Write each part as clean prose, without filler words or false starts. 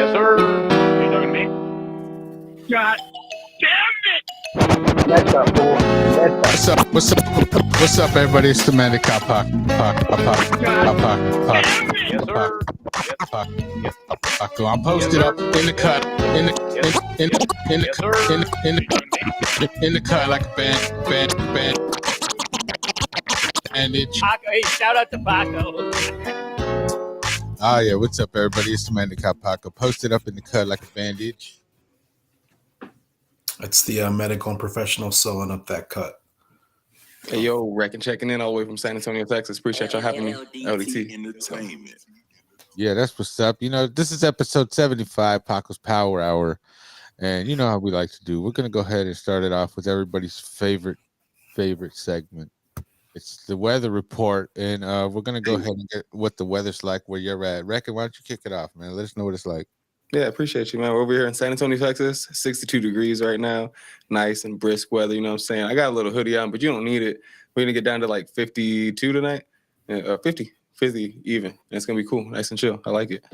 Yes, sir. Are you talking to me? God damn it! Let's up, boy. Let's up. What's up, everybody? It's the man that got Paco. Yes, sir. I'm posted up in the cut, in the cut like a bandage. Paco, hey, shout out to Paco. Oh yeah, what's up, everybody? It's the man that got Paco. Posted up in the cut like a bandage. It's the medical and professional sewing up that cut. Hey, yo, Wreckin checking in all the way from San Antonio, Texas. Appreciate y'all having me. LDT Entertainment. Yeah, that's what's up. You know, this is episode 75, Paco's Power Hour. And you know how we like to do. We're going to go ahead and start it off with everybody's favorite segment. It's the weather report. And we're going to go ahead and get what the weather's like where you're at. Wreckin, why don't you kick it off, man? Let us know what it's like. Yeah, appreciate you, man. We're over here in San Antonio, Texas. 62 degrees right now. Nice and brisk weather, you know what I'm saying? I got a little hoodie on, but you don't need it. We're going to get down to like 52 tonight. 50 even. And it's going to be cool. Nice and chill. I like it.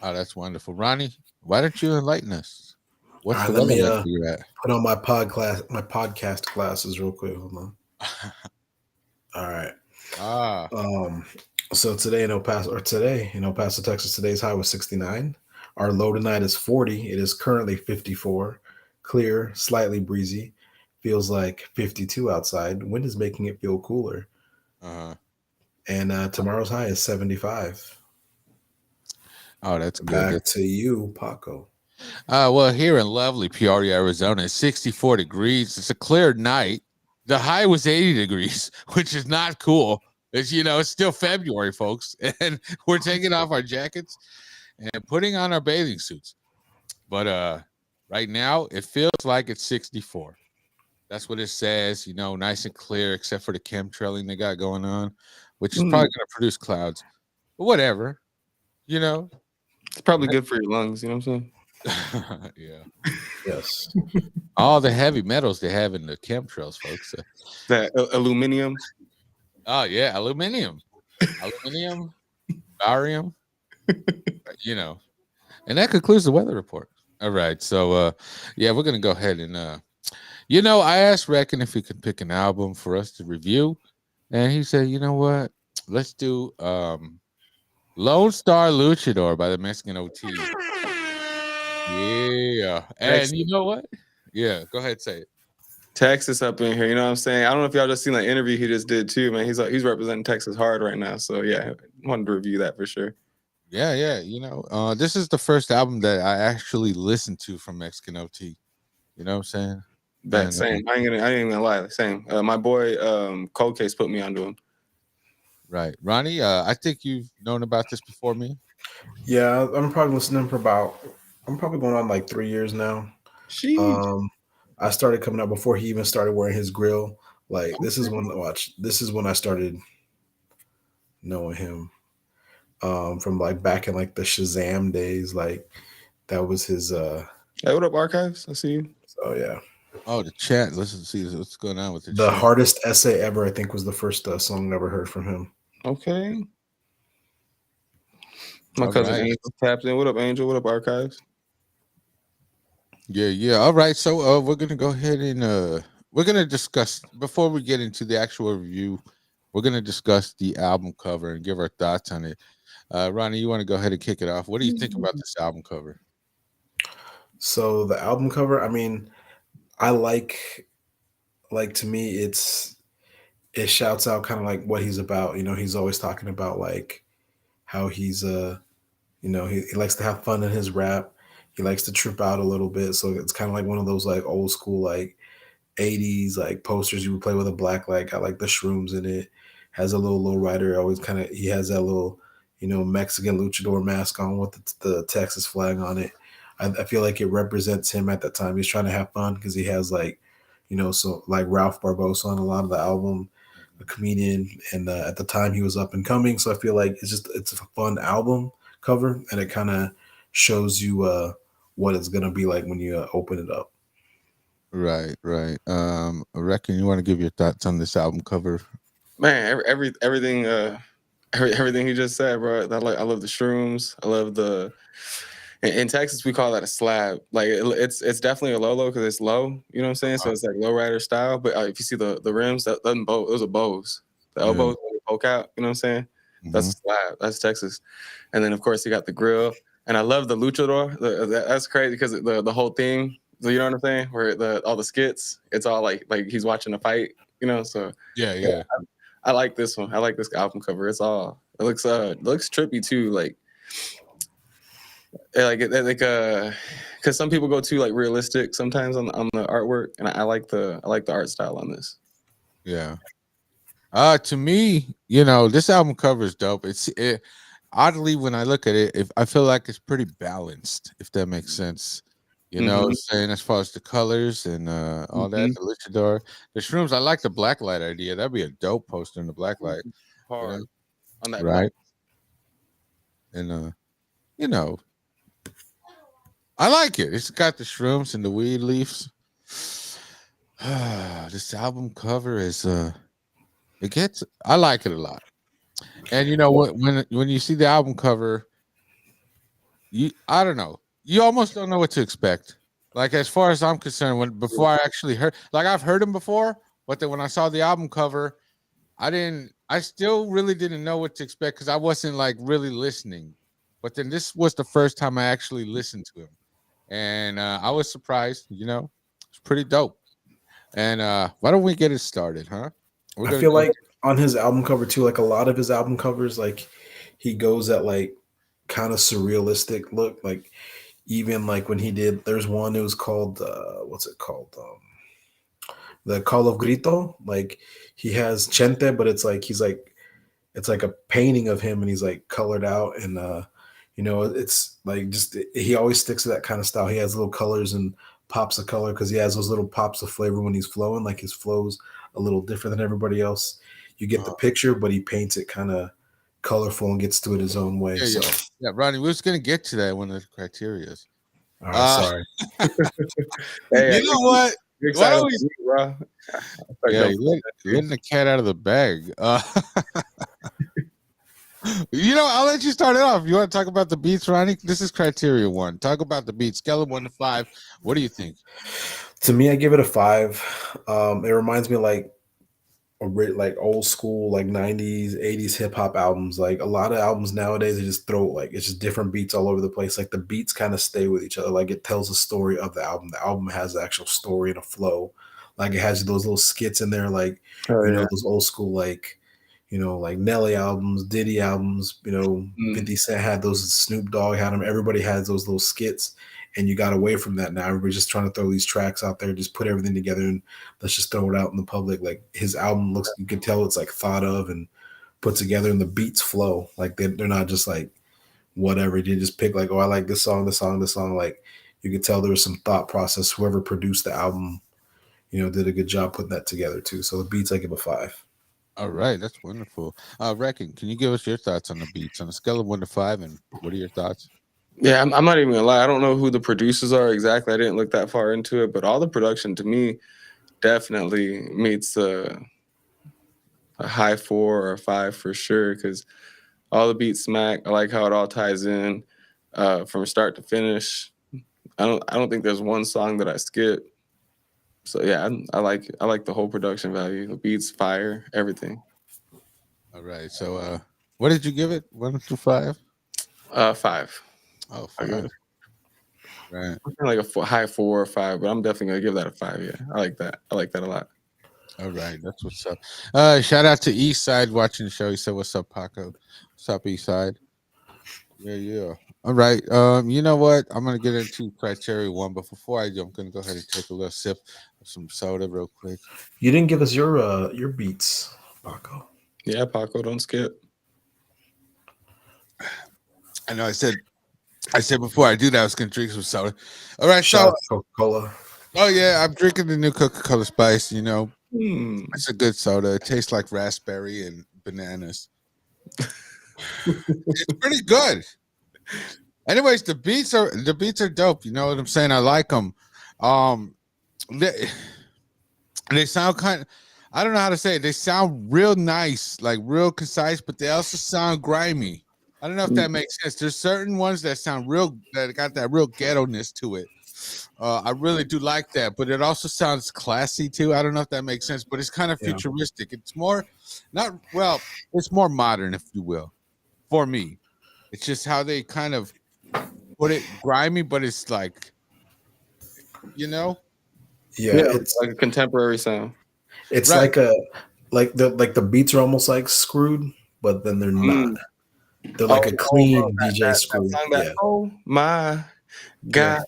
Oh, that's wonderful. Ronnie, why don't you enlighten us? What's the let me weather like where you're at? put on my podcast glasses real quick. Hold on. All right. So today in El Paso, Texas, today's high was 69. Our low tonight is 40. It is currently 54. Clear, slightly breezy. Feels like 52 outside. Wind is making it feel cooler. And tomorrow's high is 75. Oh, that's good. Back to you, Paco. Well, here in lovely Peoria, Arizona, it's 64 degrees. It's a clear night. The high was 80 degrees, which is not cool. It's, you know, it's still February, folks. And we're taking off our jackets and putting on our bathing suits. But right now, it feels like it's 64. That's what it says, you know, nice and clear, except for the chemtrailing they got going on, which is probably going to produce clouds. But whatever, you know. It's probably good for your lungs, you know what I'm saying? Yeah. Yes. All the heavy metals they have in the chemtrails, folks. That aluminum. Oh, yeah, aluminum, barium, you know. And that concludes the weather report. All right, so, yeah, we're going to go ahead and, you know, I asked Wreckin if he could pick an album for us to review, and he said, you know what, let's do Lonestar Luchador by the Mexican OT. Yeah, and you know what? Yeah, go ahead, say it. Texas up in here, you know what I'm saying? I don't know if y'all just seen that interview he just did too, man. He's representing Texas hard right now. So yeah, I wanted to review that for sure. Yeah, you know, this is the first album that I actually listened to from Mexican OT. You know what I'm saying? That same. I ain't gonna lie. Same. My boy Cold Case put me onto him. Right. Ronnie, I think you've known about this before me. Yeah, I'm probably listening for I'm probably going on like 3 years now. I started coming out before he even started wearing his grill. Like this is when I started knowing him. From like back in like the Shazam days. Like that was his Hey, what up, Archives? I see you. So yeah. Oh, the chat. Listen, see what's going on with the The chat. Hardest Essay Ever, I think, was the first song I ever heard from him. Okay. My cousin Angel tapped in. What up, Angel? What up, Archives? Yeah. All right. So we're gonna go ahead and we're gonna discuss before we get into the actual review. We're gonna discuss the album cover and give our thoughts on it. Ronnie, you want to go ahead and kick it off? What do you think about this album cover? So the album cover, I mean, I like to me, it shouts out kind of like what he's about. You know, he's always talking about like how he's you know, he likes to have fun in his rap. He likes to trip out a little bit. So it's kind of like one of those like old school like 80s like posters you would play with a black light, got like the shrooms in it. Has a little lowrider. Always kind of he has that little, you know, Mexican luchador mask on with the Texas flag on it. I feel like it represents him at that time. He's trying to have fun because he has like, you know, so like Ralph Barbosa on a lot of the album, a comedian, and at the time he was up and coming. So I feel like it's a fun album cover, and it kind of shows you what it's gonna be like when you open it up. Right. I reckon you want to give your thoughts on this album cover. Man, everything he just said, bro. I love the shrooms. I love the In Texas, we call that a slab. Like it's definitely a low because it's low. You know what I'm saying? So it's like low rider style. But if you see the rims, those are bows. The elbows poke out. You know what I'm saying? That's a slab. That's Texas. And then of course you got the grill. And I love the luchador. That's crazy because the whole thing. You know what I'm saying? Where all the skits, it's all like he's watching a fight. You know, so Yeah. I like this one. I like this album cover. It looks trippy too. Because some people go too like realistic sometimes on the artwork, and I like the art style on this. Yeah. To me, this album cover is dope. Oddly, when I look at it, I feel like it's pretty balanced, if that makes sense. You know what I'm saying, as far as the colors and all that, the luchador, the shrooms. I like the black light idea. That'd be a dope poster in the black light. Hard on that right? And I like it. It's got the shrooms and the weed leaves. This album cover is I like it a lot. And when you see the album cover, I don't know. You almost don't know what to expect. Like, as far as I'm concerned, before I actually heard, like, I've heard him before, but then when I saw the album cover, I still really didn't know what to expect because I wasn't like really listening. But then this was the first time I actually listened to him. And I was surprised, it's pretty dope. And why don't we get it started, huh? I feel like on his album cover too, like a lot of his album covers, like he goes at like kind of surrealistic look. Like even like when there's one, it was called, what's it called? The Call of Grito. Like he has Chente, but it's like, it's like a painting of him and he's like colored out. And, it's like he always sticks to that kind of style. He has little colors and pops of color because he has those little pops of flavor when he's flowing. Like his flow's a little different than everybody else. You get the picture, but he paints it kind of colorful and gets to it his own way. Yeah, Ronnie, we was gonna get to that one of the criterias. All right, sorry. Hey, you know what? Why don't we, bro? Yeah, letting the cat out of the bag. I'll let you start it off. You want to talk about the beats, Ronnie? This is criteria 1. Talk about the beats. Scale of 1 to 5. What do you think? To me, I give it a 5. It reminds me of like old school, like 90s, 80s hip hop albums. Like a lot of albums nowadays, they just throw it's just different beats all over the place. Like the beats kind of stay with each other. Like it tells the story of the album. The album has the actual story and a flow. Like it has those little skits in there, like those old school like Nelly albums, Diddy albums. 50 Cent had those. Snoop Dogg had them. Everybody has those little skits. And you got away from that now. Everybody's just trying to throw these tracks out there, just put everything together and let's just throw it out in the public. Like his album looks, you can tell it's like thought of and put together, and the beats flow. Like they're not just like whatever. You just pick like, oh, I like this song, this song, this song. Like you could tell there was some thought process. Whoever produced the album, did a good job putting that together too. So the beats, I give a 5. All right, that's wonderful. Wreckin, can you give us your thoughts on the beats on a scale of 1 to 5, and what are your thoughts? Yeah, I'm not even gonna lie. I don't know who the producers are exactly. I didn't look that far into it, but all the production to me definitely meets a high 4 or a 5 for sure. Because all the beats smack. I like how it all ties in from start to finish. I don't think there's one song that I skip. So yeah, I like the whole production value. The beats, fire, everything. All right. So what did you give it? 1 to 5? 5. Oh, 5. Right. Like a high 4 or 5, but I'm definitely gonna give that a 5. Yeah, I like that. I like that a lot. All right, that's what's up. Shout out to Eastside watching the show. He said, "What's up, Paco? What's up, Eastside?" Yeah. All right. You know what? I'm gonna get into criteria 1, but before I do, I'm gonna go ahead and take a little sip of some soda real quick. You didn't give us your beats, Paco. Yeah, Paco, don't skip. I know. I said before I do that, I was gonna drink some soda. All right, Shout out to Coca-Cola. Oh yeah, I'm drinking the new Coca-Cola Spice. It's a good soda. It tastes like raspberry and bananas. It's pretty good. Anyways, the beats are dope. You know what I'm saying? I like them. They sound kind of, I don't know how to say it. They sound real nice, like real concise, but they also sound grimy. I don't know if that makes sense. There's certain ones that sound real, that got that real ghetto-ness to it. I really do like that, but it also sounds classy too. I don't know if that makes sense, but it's kind of futuristic. It's more, not well, it's more modern, if you will, for me. It's just how they kind of put it grimy, but it's like, you know, Yeah, it's like a contemporary sound. it's right. like the beats are almost like screwed, but then they're not. They're like a Bro, clean that, DJ that screw. song Yeah, oh my God.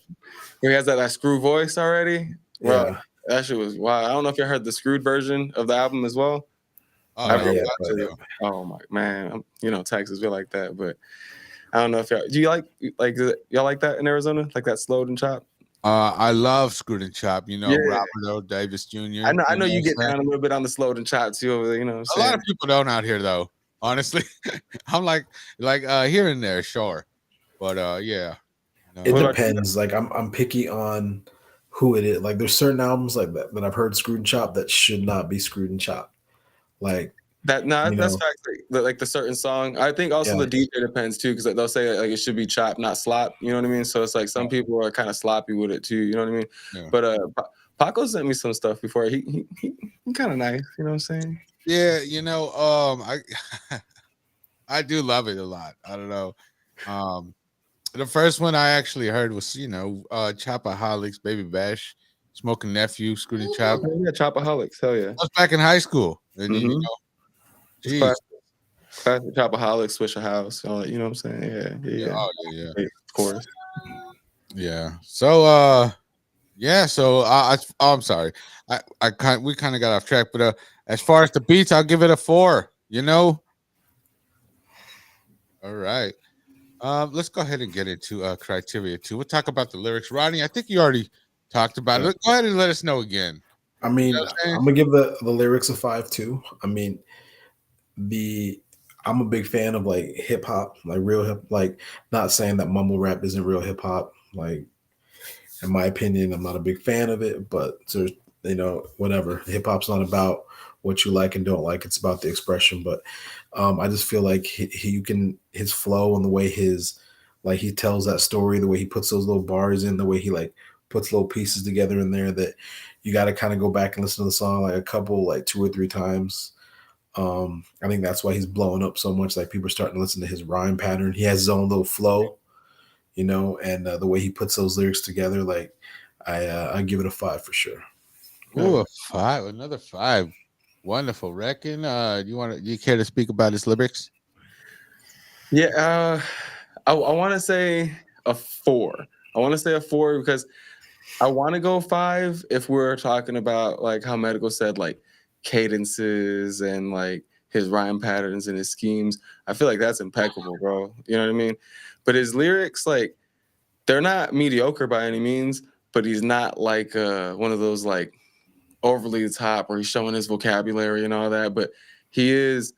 Where he has that screw voice already. Bro, yeah. that shit was wild. I don't know if you heard the screwed version of the album as well. Oh, I no, Yeah, got but to. oh my man. You know, Texas feel like that, but I don't know if y'all do you like y'all like that in Arizona? Like that slowed and chopped? I love Screwed and Chop, Yeah. Robert O. Davis Jr. I know you get what I'm down a little bit on the slowed and chopped too over there, you know what I'm a lot saying? of people don't out here though, honestly. I'm like here and there, sure. But yeah. it What about depends. Like I'm picky on who it is. Like there's certain albums like that I've heard screwed and chopped that should not be screwed and chopped. Like that? No, you that's know, facts. Like the certain song. I think also yeah, the DJ depends too, because they'll say like it should be chopped, not slop. You know what I mean? So it's like some people are kind of sloppy with it too. You know what I mean? Yeah. But Paco sent me some stuff before. He kind of nice. You know what I'm saying? Yeah, I I do love it a lot. I don't know. The first one I actually heard was, Chopaholics, Baby Bash, Smoking Nephew, Screwed and Chop. Oh, yeah, Chopaholics. Hell yeah. I was back in high school. And Mhm. It's geez. classic Chopaholics, Swisher House. All that, you know what I'm saying? Yeah. Oh, yeah. Of course. Yeah. So I'm sorry. We kind of got off track, but as far as the beats, I'll give it a 4, All right. Let's go ahead and get into criteria 2. We'll talk about the lyrics. Ronnie, I think you already talked about it. Go ahead and let us know again. I mean, I'm gonna give the lyrics a 5 too. I mean, I'm a big fan of like hip hop, like real hip. Like, not saying that mumble rap isn't real hip hop. Like, in my opinion, I'm not a big fan of it, but there's whatever. Hip hop's not about what you like and don't like. It's about the expression. But I just feel like his flow and the way he tells that story, the way he puts those little bars in, the way he like puts little pieces together in there, that you got to kind of go back and listen to the song like a couple, like 2 or 3 times. I think that's why he's blowing up so much. Like, people are starting to listen to his rhyme pattern. He has his own little flow, and the way he puts those lyrics together. Like, I give it a 5 for sure. Ooh, a 5, another 5. Wonderful. Wreckin, do you care to speak about his lyrics? Yeah, I want to say a 4. I want to say a 4 because I want to go 5 if we're talking about like how Medical said, like cadences and like his rhyme patterns and his schemes. I feel like that's impeccable, bro. You know what I mean? But his lyrics, like, they're not mediocre by any means, but he's not like one of those like overly top where he's showing his vocabulary and all that. But he's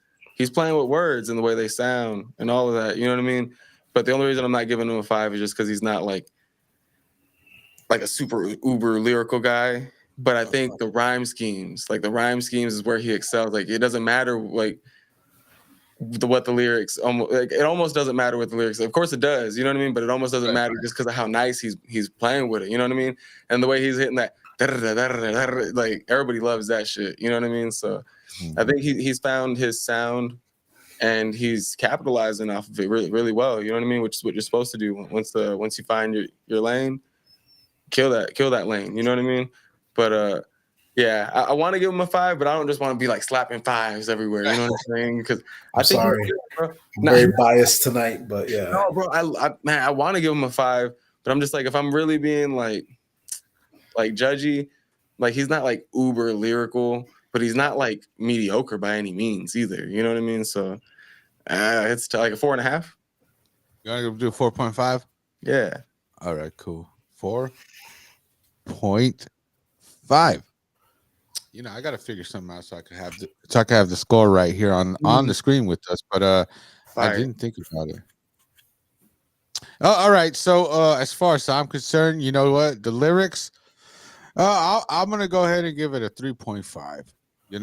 playing with words and the way they sound and all of that. You know what I mean? But the only reason I'm not giving him a 5 is just because he's not like a super uber lyrical guy. But I think the rhyme schemes is where he excels. Like, it doesn't matter like what the lyrics it almost doesn't matter what the lyrics. Of course it does, you know what I mean? But it almost doesn't matter just because of how nice he's playing with it. You know what I mean? And the way he's hitting that, like, everybody loves that shit. You know what I mean? So I think he's found his sound and he's capitalizing off of it really, really well. You know what I mean? Which is what you're supposed to do once you find your lane. Kill that lane. You know what I mean? But yeah, I want to give him a 5, but I don't just want to be like slapping 5s everywhere. You know what I'm saying? Because I'm sorry, I'm very biased tonight, but yeah. No, bro, I want to give him a 5, but I'm just like, if I'm really being like judgy, like, he's not like uber lyrical, but he's not like mediocre by any means either. You know what I mean? So it's like a 4.5. You want to do 4.5? Yeah. All right, cool. 4.5. I got to figure something out so I could have the score right here on the screen with us. But I didn't think about it. All right. So as far as I'm concerned, you know what? The lyrics, I'm gonna go ahead and give it a 3.5. A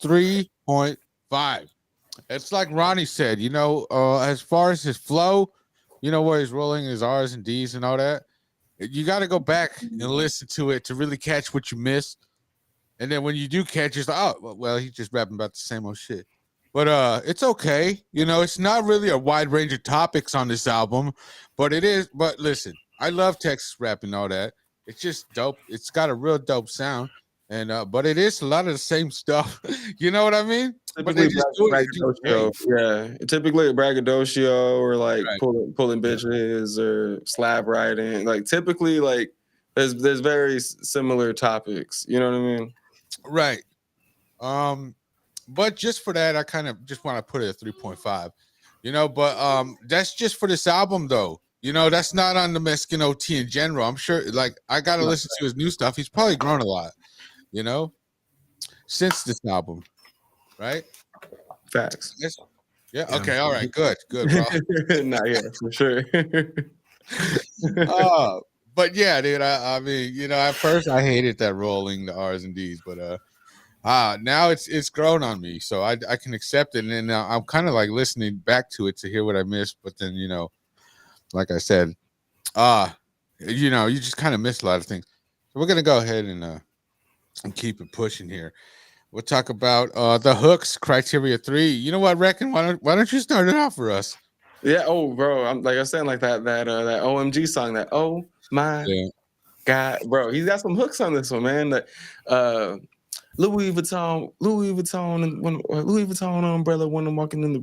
3.5. It's like Ronnie said, as far as his flow, where he's rolling his R's and D's and all that, you got to go back and listen to it to really catch what you missed. And then when you do catch, it's like, oh, well, he's just rapping about the same old shit. But it's okay. It's not really a wide range of topics on this album, but it is. But listen, I love Texas rap and all that. It's just dope. It's got a real dope sound. And but it is a lot of the same stuff. You know what I mean? But they just do it. Yeah, typically a braggadocio or like Right. pulling bitches or slap riding. Like typically, like there's very similar topics. You know what I mean? Right. But just for that, I kind of just want to put it at 3.5. But that's just for this album though. That's not on the Mexican OT in general. I'm sure like I gotta listen to his new stuff. He's probably grown a lot, since this album. Right? Facts. Yeah. Okay. All right. Good. Good, bro. Nah, yeah, for sure. But yeah, dude. I mean, at first I hated that rolling the R's and D's, but now it's grown on me, so I can accept it, and then I'm kind of like listening back to it to hear what I missed. But then like I said, you just kind of miss a lot of things. So we're gonna go ahead and keep it pushing here. We'll talk about the hooks, criteria 3. You know what, Wreckin? Why don't you start it out for us? Yeah. Oh, bro. I'm like I was saying, like that OMG song. That oh my God, bro. He's got some hooks on this one, man. That Louis Vuitton, and Louis Vuitton umbrella when I'm walking in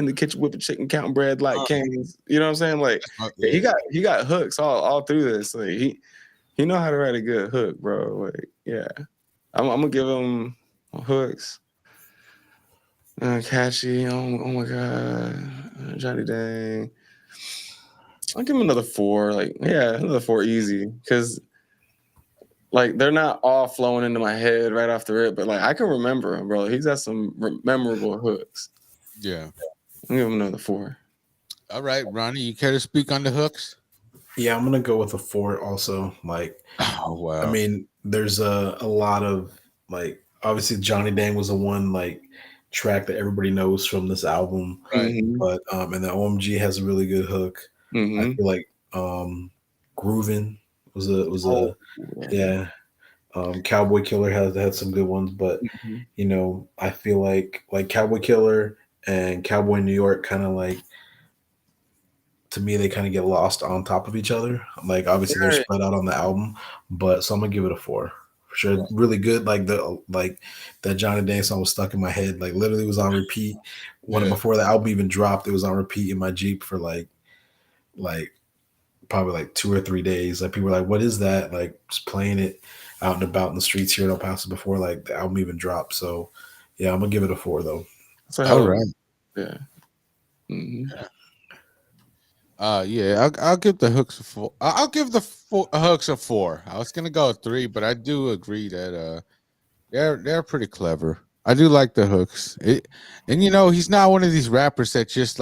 the kitchen whipping chicken, counting bread like kings. You know what I'm saying? Like he got hooks all through this. Like he know how to write a good hook, bro. Like yeah. I'm gonna give him hooks. Catchy. Oh my God. Johnny Dang. I'll give him another 4. Like, yeah, another 4 easy. Because like they're not all flowing into my head right off the rip, but like I can remember him, bro. He's got some memorable hooks. Yeah. I'll give him another 4. All right, Ronnie, you care to speak on the hooks? Yeah, I'm gonna go with a 4 also. Like, oh wow. I mean, there's a lot of like obviously Johnny Dang was the one like track that everybody knows from this album. Right. But and the OMG has a really good hook. I feel like Groovin' was a yeah. Cowboy Killer had some good ones, but I feel like Cowboy Killer and Cowboy New York kind of like, to me, they kind of get lost on top of each other. Like obviously they're spread out on the album, but so I'm gonna give it a 4 for sure. Yeah. Really good. Like that Johnny Dang song was stuck in my head. Like literally was on repeat. Before the album even dropped, it was on repeat in my Jeep for like probably like 2 or 3 days. Like people were like, "What is that?" Like just playing it out and about in the streets here in El Paso before like the album even dropped. So yeah, I'm gonna give it a 4 though. All right. Yeah. Yeah, I'll give the hooks a 4. I'll give the hooks a 4. I was gonna go a 3, but I do agree that they're pretty clever. I do like the hooks. And he's not one of these rappers that just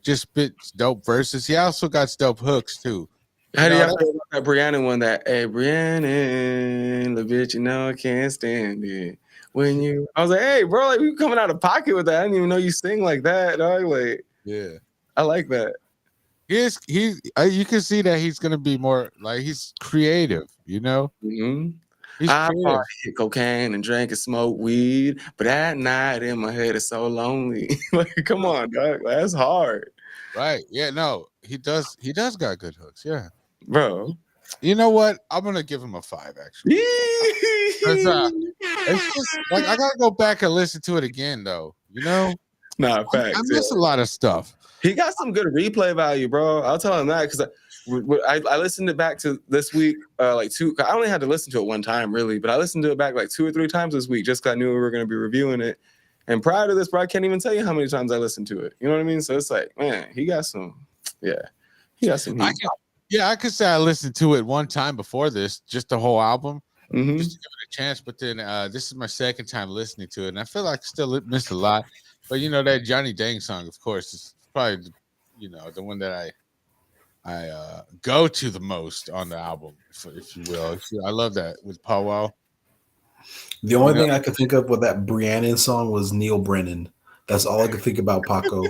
just spits dope verses. He also got dope hooks too. How do you feel about that Brianna one? That hey Brianna, the bitch, I can't stand it. I was like, hey, bro, like you coming out of pocket with that. I didn't even know you sing like that, dog. Like, yeah, I like that. You can see that he's gonna be more like he's creative, I hit cocaine and drank and smoked weed, but that night in my head is so lonely. Like, come on, dog. That's hard. Right. Yeah, no, he does got good hooks, yeah. Bro. You know what? I'm gonna give him a 5 actually. It's just like I gotta go back and listen to it again though. Nah, facts. I miss a lot of stuff. He got some good replay value, bro. I'll tell him that because I listened it back to this week, I only had to listen to it one time, really, but I listened to it back like 2 or 3 times this week just because I knew we were going to be reviewing it. And prior to this, bro, I can't even tell you how many times I listened to it. You know what I mean? So it's like, man, he got some. I could say I listened to it one time before this, just the whole album, just to give it a chance. But then this is my second time listening to it, and I feel like I still missed a lot. But that Johnny Dang song, of course, is probably the one that I go to the most on the album, if you will. I love that with Powwow. The only thing I could think of with that Brianna song was Neil Brennan. That's all I could think about. Paco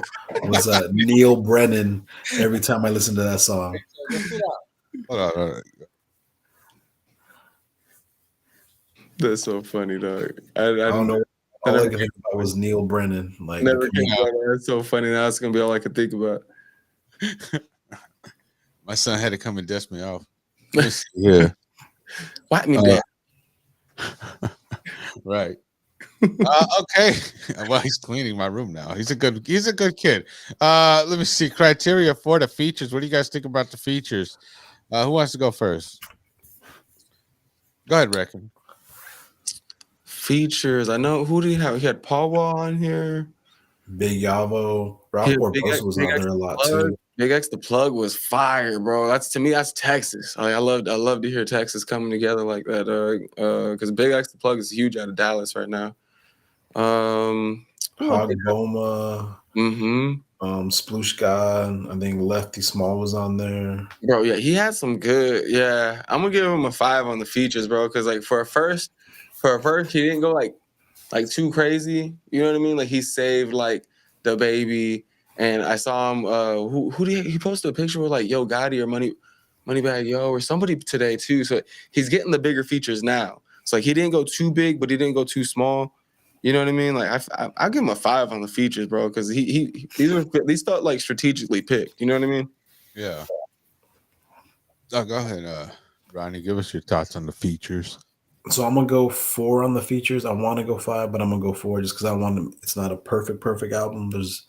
was Neil Brennan every time I listened to that song. Hold on. That's so funny, dog. I don't know. All I could think about was Neil Brennan. Like, never came back. That's so funny. Now it's gonna be all I could think about. My son had to come and dust me off. Yeah. Whack me down. Right. Okay. Well, he's cleaning my room now. He's a good kid. Let me see. Criteria for the features. What do you guys think about the features? Who wants to go first? Go ahead, Wreckin. Features. I know. Who did he have? He had Paul Wall on here. Big Yavo. Ralph Barbosa was on there a lot too. Big X the Plug was fire, bro. To me, that's Texas. I love to hear Texas coming together like that. Because Big X the Plug is huge out of Dallas right now. Hog Boma. Sploosh God. I think Lefty Small was on there. Bro, yeah, he had some good. Yeah, I'm gonna give him a 5 on the features, bro. Because like for a first, he didn't go like too crazy. You know what I mean? Like he saved like the baby. And I saw him. Who did he posted a picture with like Yo Gotti or Moneybag Yo or somebody today too. So he's getting the bigger features now. So like he didn't go too big, but he didn't go too small. You know what I mean? Like I give him a 5 on the features, bro, because these felt like strategically picked. You know what I mean? Yeah. Oh, go ahead, Ronnie. Give us your thoughts on the features. So I'm gonna go 4 on the features. I want to go 5, but I'm gonna go 4 just because I want to. It's not a perfect album. There's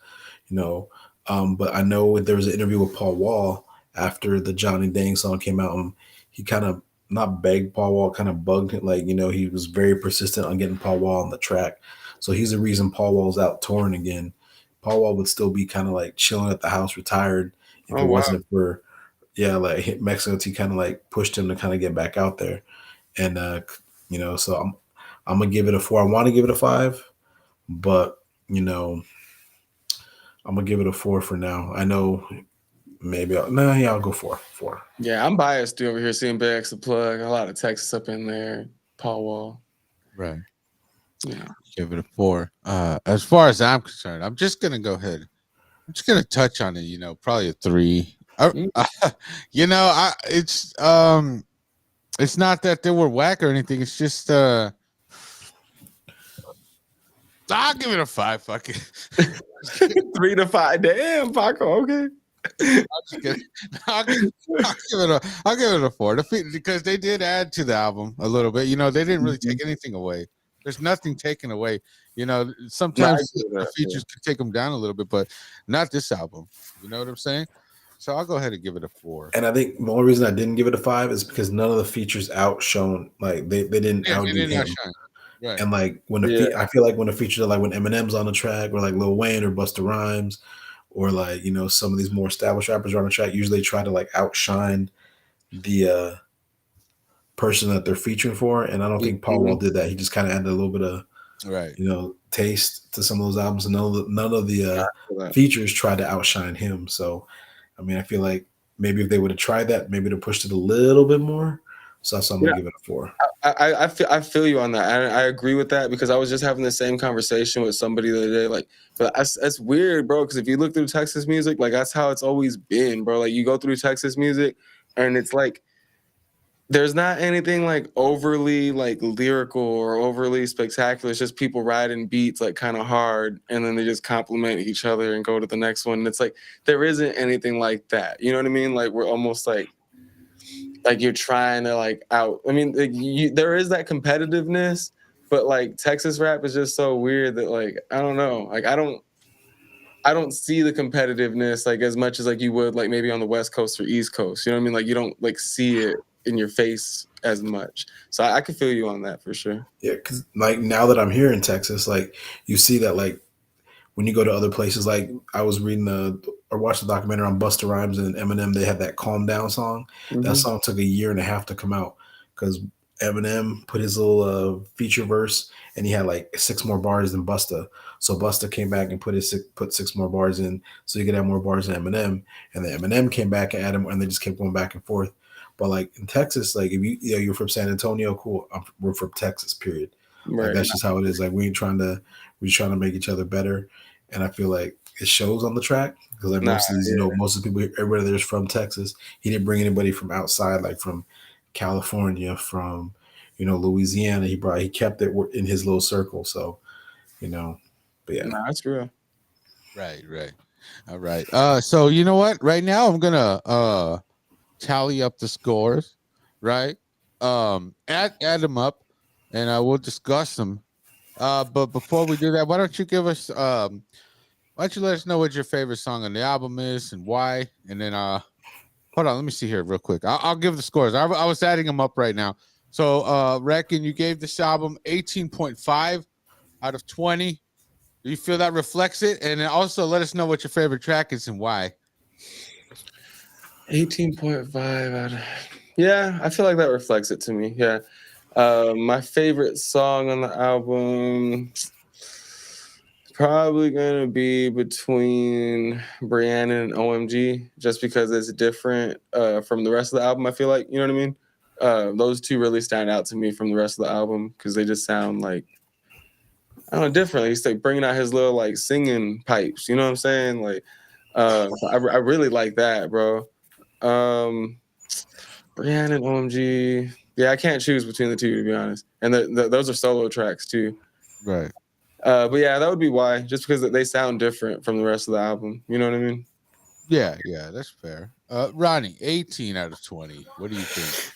but I know there was an interview with Paul Wall after the Johnny Dang song came out, and he kind of not begged Paul Wall, kind of bugged him, like, he was very persistent on getting Paul Wall on the track. So he's the reason Paul Wall's out touring again. Paul Wall would still be kind of like chilling at the house, retired, if it wasn't for like Mexico T kind of like pushed him to kind of get back out there. And so I'm gonna give it a 4. I want to give it a 5, but I'm gonna give it a 4 for now. I know maybe I'll go 4. Yeah, I'm biased over here seeing Big X the Plug. A lot of Texas up in there. Paul Wall. Right. Yeah. Give it a 4. As far as I'm concerned, I'm just gonna go ahead. I'm just gonna touch on it. Probably a 3. It's not that they were whack or anything. It's just I'll give it a 5. Fuck it. 3 to 5. Damn, Paco. Okay. I'll give it a 4 because they did add to the album a little bit. They didn't really take anything away. There's nothing taken away. Sometimes the features could take them down a little bit, but not this album. You know what I'm saying? So I'll go ahead and give it a 4. And I think the only reason I didn't give it a 5 is because none of the features outshone. Like they didn't outdo him. Right. And like I feel like when the features are like when Eminem's on the track, or like Lil Wayne or Busta Rhymes, or like some of these more established rappers are on the track, usually try to like outshine the person that they're featuring for. And I don't think Paul Wall did that. He just kind of added a little bit of taste to some of those albums, and none of the features tried to outshine him. So I mean, I feel like maybe if they would have tried that, maybe to push it a little bit more. So I'm gonna give it a 4. I feel you on that. I agree with that, because I was just having the same conversation with somebody the other day. Like, but that's weird, bro. Because if you look through Texas music, like that's how it's always been, bro. Like you go through Texas music, and it's like there's not anything like overly like lyrical or overly spectacular. It's just people riding beats like kind of hard, and then they just compliment each other and go to the next one. And it's like there isn't anything like that. You know what I mean? Like we're almost like you're trying to like out. I mean, there is that competitiveness, but like Texas rap is just so weird that like I don't know. Like I don't see the competitiveness like as much as like you would like maybe on the West Coast or East Coast. You know what I mean? Like you don't like see it in your face as much. So I can feel you on that for sure. Yeah, because like now that I'm here in Texas, like you see that like when you go to other places, like I was reading or watched the documentary on Busta Rhymes and Eminem, they had that Calm Down song. That song took 1.5 years to come out because Eminem put his little feature verse, and he had like 6 more bars than Busta. So Busta came back and put 6 more bars in, so you could have more bars than Eminem. And then Eminem came back and added more, and they just kept going back and forth. But like in Texas, like if you're from San Antonio, cool. We're from Texas, period. Right. Like, that's just how it is. Like we're trying to make each other better. and I feel like it shows on the track because like Nah, most of these, yeah. most of the people, everybody there's from Texas. He didn't bring anybody from outside, like from California, from Louisiana. He kept it in his little circle. So but yeah. Nah, that's real. Right. All right. So you know what? Right now I'm gonna tally up the scores, right? Add them up, and we'll discuss them. But before we do that, why don't you give us why don't you let us know what your favorite song on the album is and why? And then hold on, let me see here real quick. I'll give the scores. I was adding them up right now. So Wreckin, you gave this album 18.5 out of 20. Do you feel that reflects it? And then also let us know what your favorite track is and why. 18.5 out of. Yeah, I feel like that reflects it to me. Yeah. My favorite song on the album probably gonna be between Brianna and OMG, just because it's different from the rest of the album. I feel like, you know what I mean. Those two really stand out to me from the rest of the album because they just sound like, I don't know, different. He's like bringing out his little like singing pipes. You know what I'm saying? Like, I really like that, bro. Brianna and OMG. Yeah, I can't choose between the two, to be honest. And those are solo tracks too. Right. But yeah, that would be why. Just because they sound different from the rest of the album. You know what I mean? Yeah, that's fair. Ronnie, 18 out of 20. What do you think?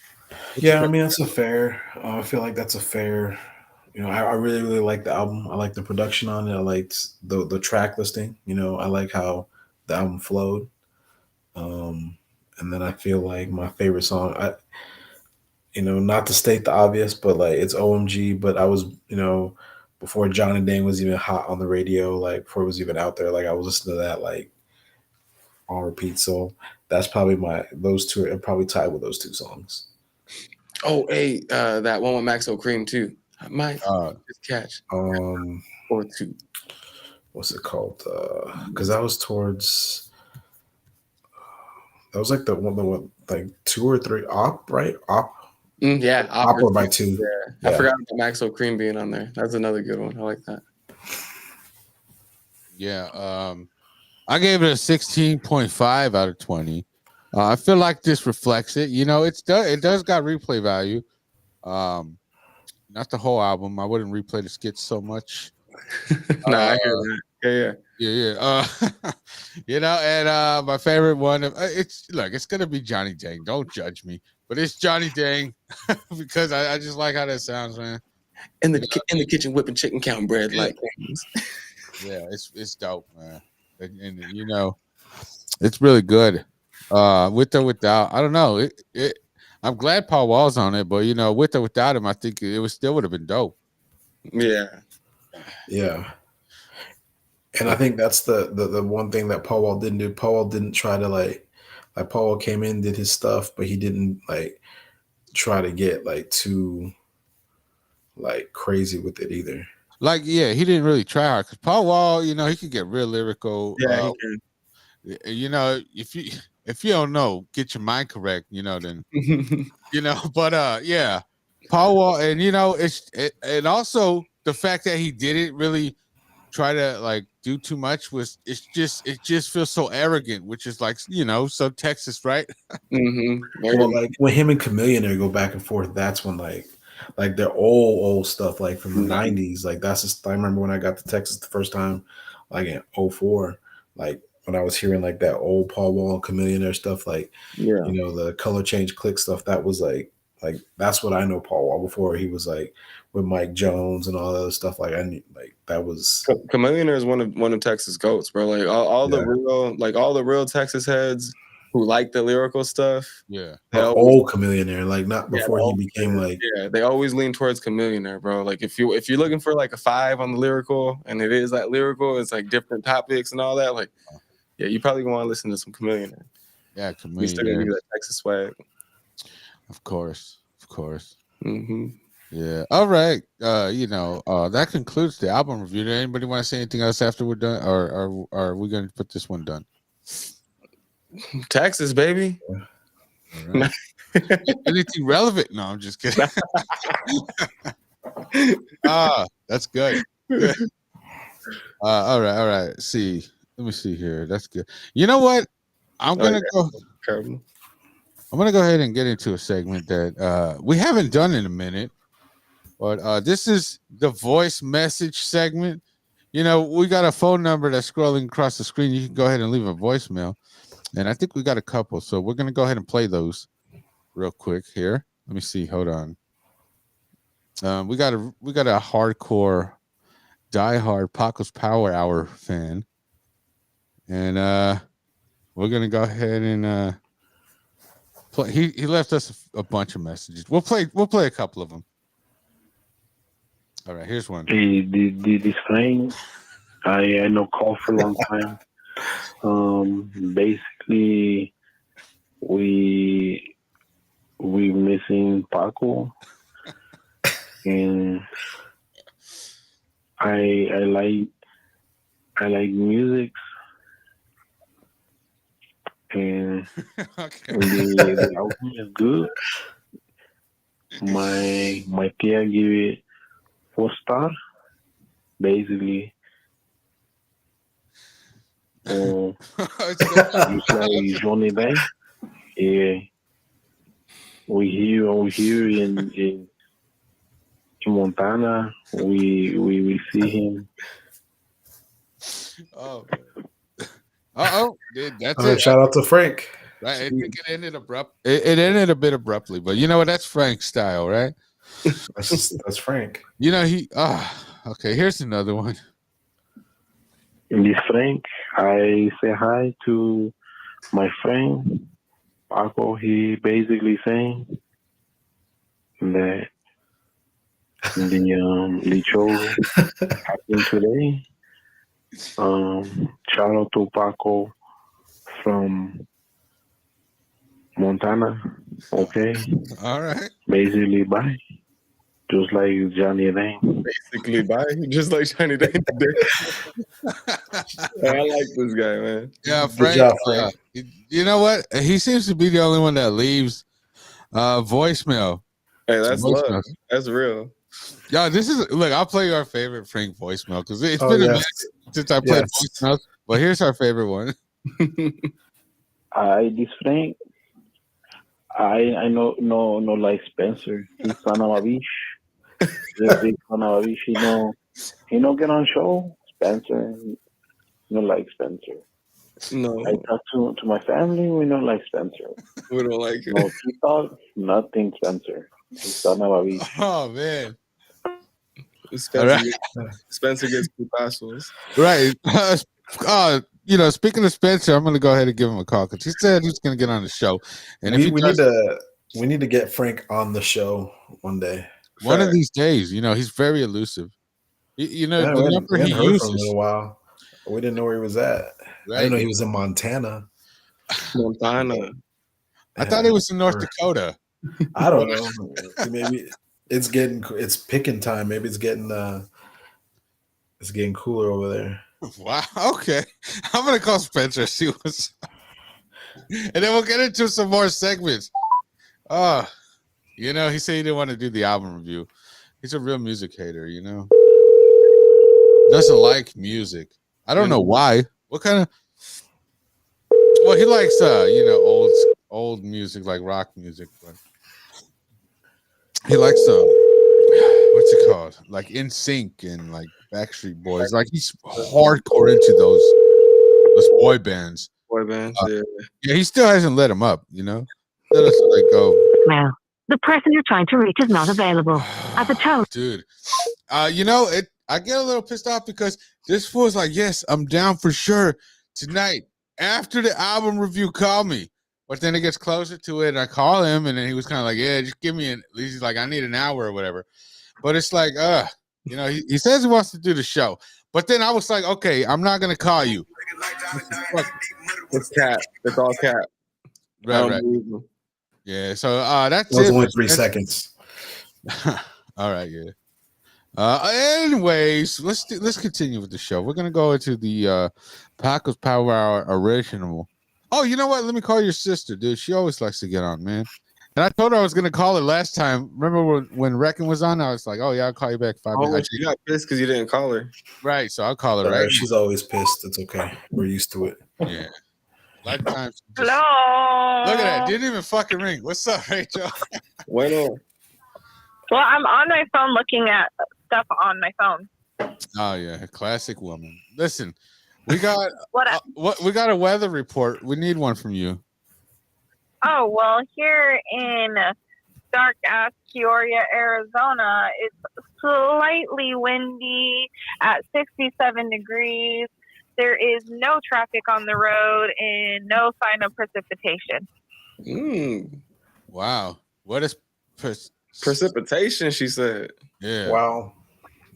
Yeah, I mean that's a fair. I feel like that's a fair. I really really like the album. I like the production on it. I liked the track listing. I like how the album flowed. And then I feel like my favorite song. Not to state the obvious, but like it's OMG. But I was before Johnny Dang was even hot on the radio, like before it was even out there, like I was listening to that like on repeat. So that's probably those two are probably tied with those two songs. Oh, hey, that one with Maxo Cream too. I might just catch or two. What's it called? Because that was towards. That was like the one like 2 or 3 op, right? Op. Yeah, Opera by 2. Yeah. I forgot about Maxo Cream being on there. That's another good one. I like that. Yeah. I gave it a 16.5 out of 20. I feel like this reflects it. It does got replay value. Not the whole album. I wouldn't replay the skits so much. Nah, I hear that. Yeah. And my favorite one, it's gonna be Johnny Dang. Don't judge me, but it's Johnny Dang because I just like how that sounds, man. In the kitchen whipping chicken counting bread like things. Yeah, it's dope, man. And it's really good. With or without, I don't know. I'm glad Paul Wall's on it, but with or without him, I think it still would have been dope. Yeah. And I think that's the one thing that Paul Wall didn't do. Paul Wall didn't try to like Paul Wall came in, did his stuff, but he didn't like try to get like too like crazy with it either. Like, yeah, he didn't really try hard because Paul Wall, he could get real lyrical. Yeah, he can. If you don't know, get your mind correct, then but yeah, Paul Wall, and and also the fact that he didn't really try to like do too much it just feels so arrogant, which is like so Texas, right? Well, like when him and Chameleon go back and forth, that's when like their old stuff, like from the 90s, like that's just, I remember when I got to Texas the first time, like in 04, like when I was hearing like that old Paul Wall and Chameleon stuff, like the Color Change Click stuff, that was like that's what I know Paul Wall before he was like with Mike Jones and all that other stuff. Like I knew, like that was Chameleon is one of Texas goats, bro. Like all the real Texas heads who like the lyrical stuff. Yeah, old Chameleon, like not before he became like. Yeah, they always lean towards Chameleon, bro. Like if you're looking for like a 5 on the lyrical, and it is like lyrical, it's like different topics and all that. Like, yeah, you probably want to listen to some Chameleon. Yeah, Chameleon. You still gonna give that Texas swag. Of course. Mm-hmm. Yeah. All right. That concludes the album review. Did anybody want to say anything else after we're done, or are we going to put this one done? Texas, baby. Right. Anything relevant? No, I'm just kidding. That's good. All right, all right. See, let me see here. That's good. You know what? I'm Oh, gonna yeah. go. Cardinal. I'm gonna go ahead and get into a segment that we haven't done in a minute, but this is the voice message segment. You know, we got a phone number that's scrolling across the screen. You can go ahead and leave a voicemail, and I think we got a couple. So we're gonna go ahead and play those real quick here. Let me see. Hold on. We got a hardcore, diehard Paco's Power Hour fan, and we're gonna go ahead and play. He left us a bunch of messages. We'll play a couple of them. All right, here's one. Hey, this thing, I know call for a long time. Basically, we missing Paco, and I like music, and Okay. the album is good. My tia give it 4 star, basically. Just like Johnny Day. Yeah, we here in Montana. We see him. Oh. Oh, that's All right, it. shout out to Frank. Right. I think it ended abrupt. It ended a bit abruptly, but you know what? That's Frank's style, right? That's Frank. You know okay. Here's another one. This Frank, I say hi to my friend Paco. He basically saying that the show happened today. Shout out to Paco from Montana. Okay, All right. basically bye. Just like Johnny Dane. Basically, bye. Just like Johnny Day today. I like this guy, man. Yeah, Good Frank. job, Frank. You know what? He seems to be the only one that leaves voicemail. Hey, that's Voicemail. love. That's real. Yo, look. I'll play our favorite Frank voicemail because it's Oh, been a yes. minute since I played voicemails. But here's our favorite one. This Frank. I know no like Spencer. He's son of a bitch. He's a big son of a bitch. He know get on show. Spencer. No like Spencer. No, I talk to my family. We don't like Spencer. we don't like it. No TikTok. Nothing Spencer. He's son of a bitch. Oh man. Spencer gets two passwords. Right. Speaking of Spencer, I'm going to go ahead and give him a call because he said he's going to get on the show. And we need to get Frank on the show one day. One of these days, he's very elusive. The number we he hadn't heard from him uses. in a while. We didn't know where he was at. Right? I didn't know he was in Montana. I thought it was in North Dakota. I don't know. Maybe it's picking time. Maybe it's getting cooler over there. Wow. Okay. I'm gonna call Spencer, see what's and then we'll get into some more segments. He said he didn't want to do the album review. He's a real music hater, doesn't like music. I don't know why. What kind of he likes old music, like rock music, but he likes what's it called? Like In Sync and like Backstreet Boys. Like he's hardcore into those boy bands. Yeah, he still hasn't let him up, Let us go. Now, the person you're trying to reach is not available. At the tone. Dude. I get a little pissed off because this fool's like, yes, I'm down for sure tonight. After the album review, call me. But then it gets closer to it, and I call him, and then he was kind of like, yeah, just give me he's like, I need an hour or whatever. But it's like, he says he wants to do the show. But then I was like, okay, I'm not going to call you. It's cat. It's all cat. Right. Yeah, so that's it. Was it. only 3 seconds. All right, yeah. Anyways, let's continue with the show. We're gonna go into the Paco's Power Hour original. Oh, you know what? Let me call your sister, dude. She always likes to get on, man. And I told her I was gonna call her last time. Remember when Wreckin was on? I was like, "Oh yeah, I'll call you back 5 Oh, minutes." she got pissed because you didn't call her. Right, so I'll call her right. She's always pissed. It's okay. We're used to it. Yeah. Lifetime. Hello. Look at that. Didn't even fucking ring. What's up, Rachel? Bueno. Well, I'm on my phone looking at stuff on my phone. Oh yeah, classic woman. Listen, we got What? we got a weather report. We need one from you. Oh, well, here in dark ass Peoria, Arizona, it's slightly windy at 67 degrees. There is no traffic on the road and no sign of precipitation. Wow. What is Precipitation, she said. Yeah. Wow.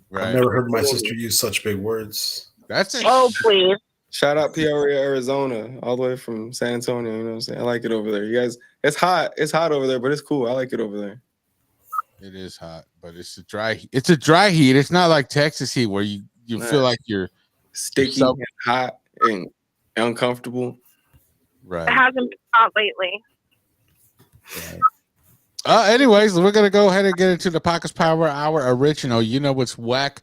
Right. I've never heard my sister use such big words. That's it. Oh, please. Shout out Peoria, Arizona, all the way from San Antonio. You know what I'm saying? I like it over there. You guys, it's hot. It's hot over there, but it's cool. I like it over there. It is hot, but it's a dry heat. It's a dry heat. It's not like Texas heat where you feel like you're sticky and hot and uncomfortable. Right. It hasn't been hot lately. Anyways, we're gonna go ahead and get into the Paco's Power Hour original. You know what's whack.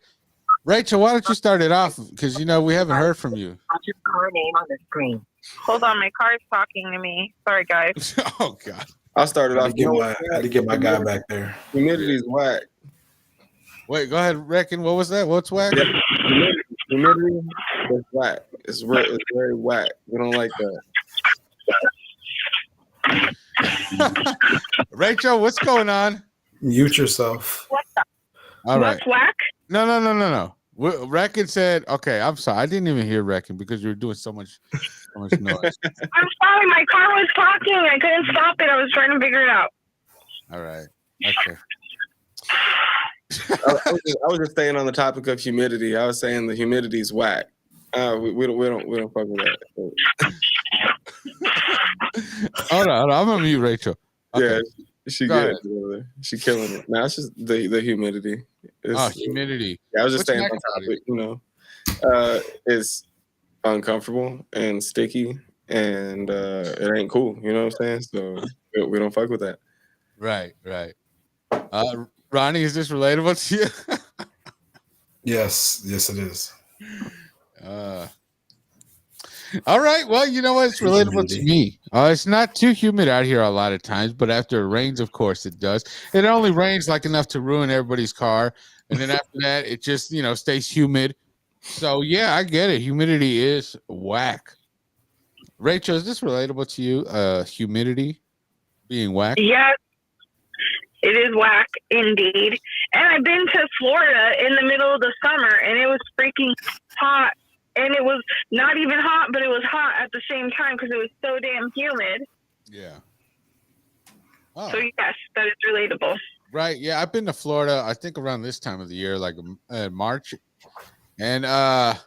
Rachel, why don't you start it off? Because we haven't heard from you. What's your car name on the screen? Hold on, my car's talking to me. Sorry, guys. Oh God. I'll start it off. I had to get my guy back there. Humidity's whack. Wait, go ahead, Wreckin. What was that? What's whack? Humidity is whack. It's very whack. We don't like that. Rachel, what's going on? Mute yourself. What's up? All right. What's whack? No. Wreckin said, okay, I'm sorry. I didn't even hear Wreckin because you were doing so much noise. I'm sorry, my car was talking. I couldn't stop it. I was trying to figure it out. All right. Okay. I was just staying on the topic of humidity. I was saying the humidity's whack. We don't fuck with that. Hold on. I'm gonna mute Rachel. Okay. Yeah, she good. She killing it. Now it's just the humidity. Humidity. Yeah, I was just What's staying on topic. It's uncomfortable and sticky, and it ain't cool. You know what I'm saying? So we don't fuck with that. Right. Ronnie, is this relatable to you? Yes, it is. All right. Well, you know what? It's relatable to me. It's not too humid out here a lot of times, but after it rains, of course, it does. It only rains like enough to ruin everybody's car. And then after that, it just, stays humid. So, yeah, I get it. Humidity is whack. Rachel, is this relatable to you? Humidity being whack? Yes, it is whack indeed. And I've been to Florida in the middle of the summer, and it was freaking hot. And it was not even hot, but it was hot at the same time because it was so damn humid. Yeah. Oh. So, yes, that is relatable. Right. Yeah, I've been to Florida, I think around this time of the year, like March. And okay.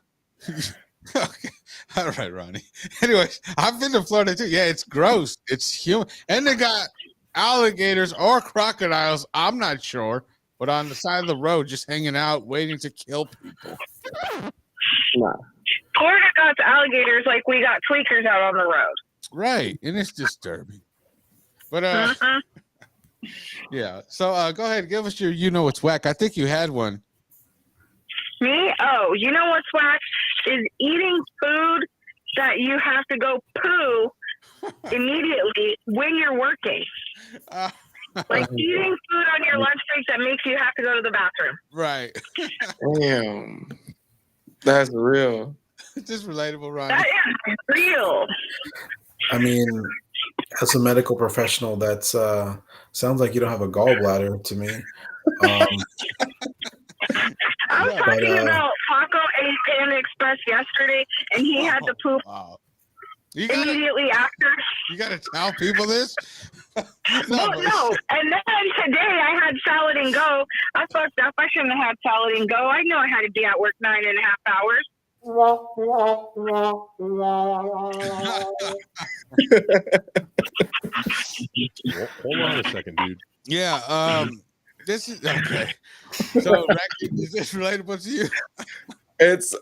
All right, Ronnie. Anyways, I've been to Florida too. Yeah, it's gross. It's human. And they got alligators or crocodiles, I'm not sure, but on the side of the road just hanging out waiting to kill people. Nah. Florida got alligators like we got tweakers out on the road. Right. And it's disturbing. But yeah. So go ahead, give us your what's whack. I think you had one. Me? Oh, you know what's whack is eating food that you have to go poo immediately when you're working. Like eating food on your lunch break that makes you have to go to the bathroom. Right. Damn. That's real. It's just relatable, Ronnie. That is real. I mean, as a medical professional, that's sounds like you don't have a gallbladder to me. I was talking about Paco ate Panda Express yesterday, and he had to poop immediately after. You gotta tell people this? No. And then today I had salad and go. I fucked up. I shouldn't have had salad and go. I know I had to be at work 9.5 hours. Hold on a second, dude. Yeah. This is okay. So, is this relatable to you? It's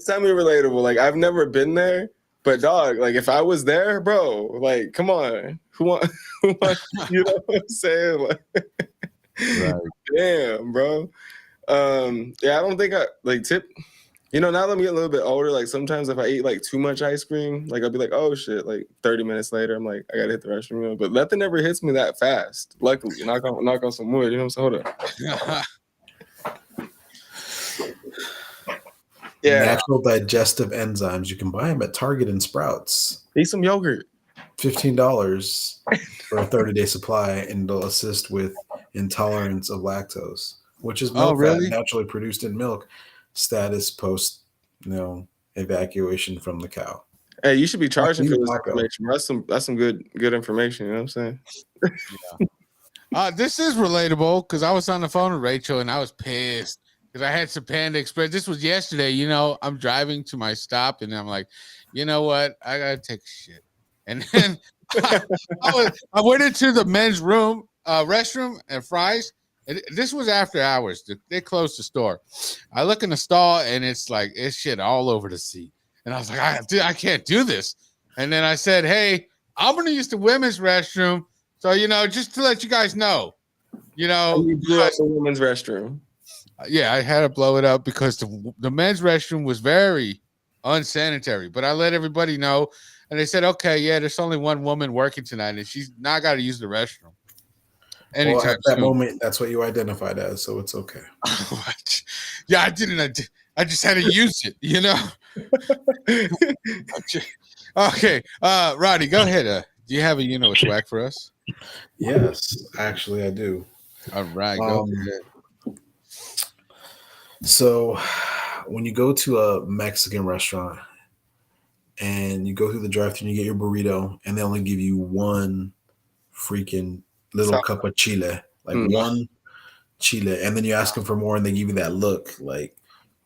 semi-relatable. Like I've never been there, But dog, like if I was there, bro, like come on, who want, you know what I'm saying? Like, Right. damn, bro. Yeah, I don't think I like tip. You know, now that I'm getting a little bit older, like sometimes if I eat like too much ice cream, like I'll be like, oh shit, like 30 minutes later, I'm like, I gotta hit the restroom, you know? But nothing ever hits me that fast. Luckily, knock on some wood, you know what I'm saying? Hold up. Yeah. Natural digestive enzymes. You can buy them at Target and Sprouts. Eat some yogurt. $15 for a 30-day supply, and they'll assist with intolerance of lactose, which is milk fat naturally produced in milk, status post, evacuation from the cow. Hey, you should be charging for this information. That's some good information. You know what I'm saying? Yeah. This is relatable because I was on the phone with Rachel and I was pissed because I had some Panda Express. This was yesterday. I'm driving to my stop and I'm like, you know what? I gotta take a shit. And then I went into the men's restroom and fries. This was after hours. They closed the store. I look in the stall and it's shit all over the seat. And I was like, I can't do this. And then I said, hey, I'm going to use the women's restroom. So, just to let you guys know, you blew up the women's restroom. Yeah, I had to blow it up because the men's restroom was very unsanitary. But I let everybody know. And they said, okay, yeah, there's only one woman working tonight. And she's not got to use the restroom. Well, at that moment, that's what you identified as, so it's okay. Yeah, I didn't. I just had to use it, Okay, Roddy, go ahead. Do you have a swag for us? Yes, actually, I do. All right, go ahead. So, when you go to a Mexican restaurant and you go through the drive-thru and you get your burrito, and they only give you one freaking little cup of chile, one chile, and then you ask them for more and they give you that look and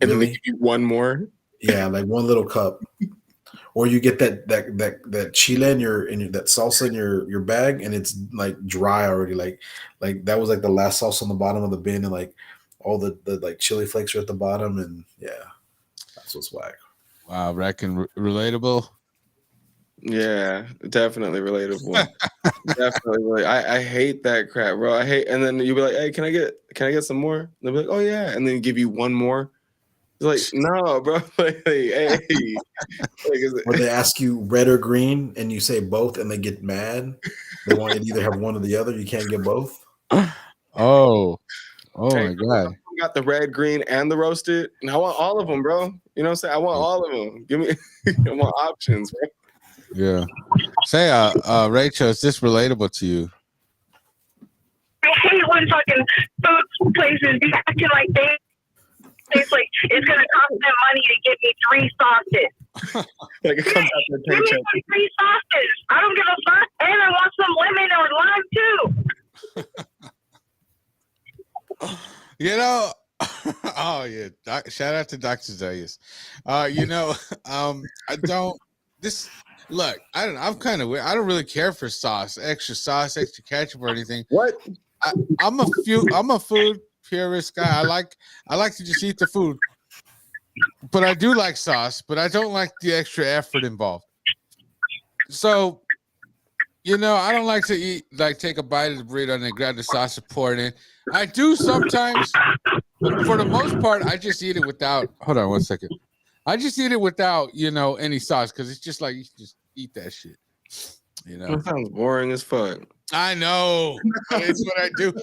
then they give you one more, one little cup, or you get that chile in your that salsa in your bag and it's dry already, like that was the last sauce on the bottom of the bin, and all the chili flakes are at the bottom, and that's what's whack. Wow, Wreckin, relatable. Yeah, definitely relatable. Definitely. I hate that crap, bro. And then you'll be like, hey, can I get some more? And they'll be like, oh yeah, and then give you one more. It's no, bro. Hey. Or they ask you red or green, and you say both, and they get mad. They want you to either have one or the other. You can't get both. Oh my god! I got the red, green, and the roasted, and I want all of them, bro. You know what I'm saying? I want all of them. Give me, I want options, bro. Yeah. Say, Rachel, is this relatable to you? I hate when fucking food places be acting like it's like it's gonna cost them money to give me 3 sauces. It comes out the give me 3 sauces. I don't give a fuck, and I want some lemon or lime too. Oh yeah. Shout out to Dr. Zayas. I don't. This. Look, I'm kind of weird. I don't really care for extra sauce, extra ketchup, or anything. What? I'm a food purist guy. I like to just eat the food, but I do like sauce. But I don't like the extra effort involved. So, I don't like to eat take a bite of the burrito and then grab the sauce and pour it in. I do sometimes, but for the most part, I just eat it without. Hold on 1 second. I just eat it without, any sauce because it's just you just eat that shit. That sounds boring as fuck. I know. It's what I do.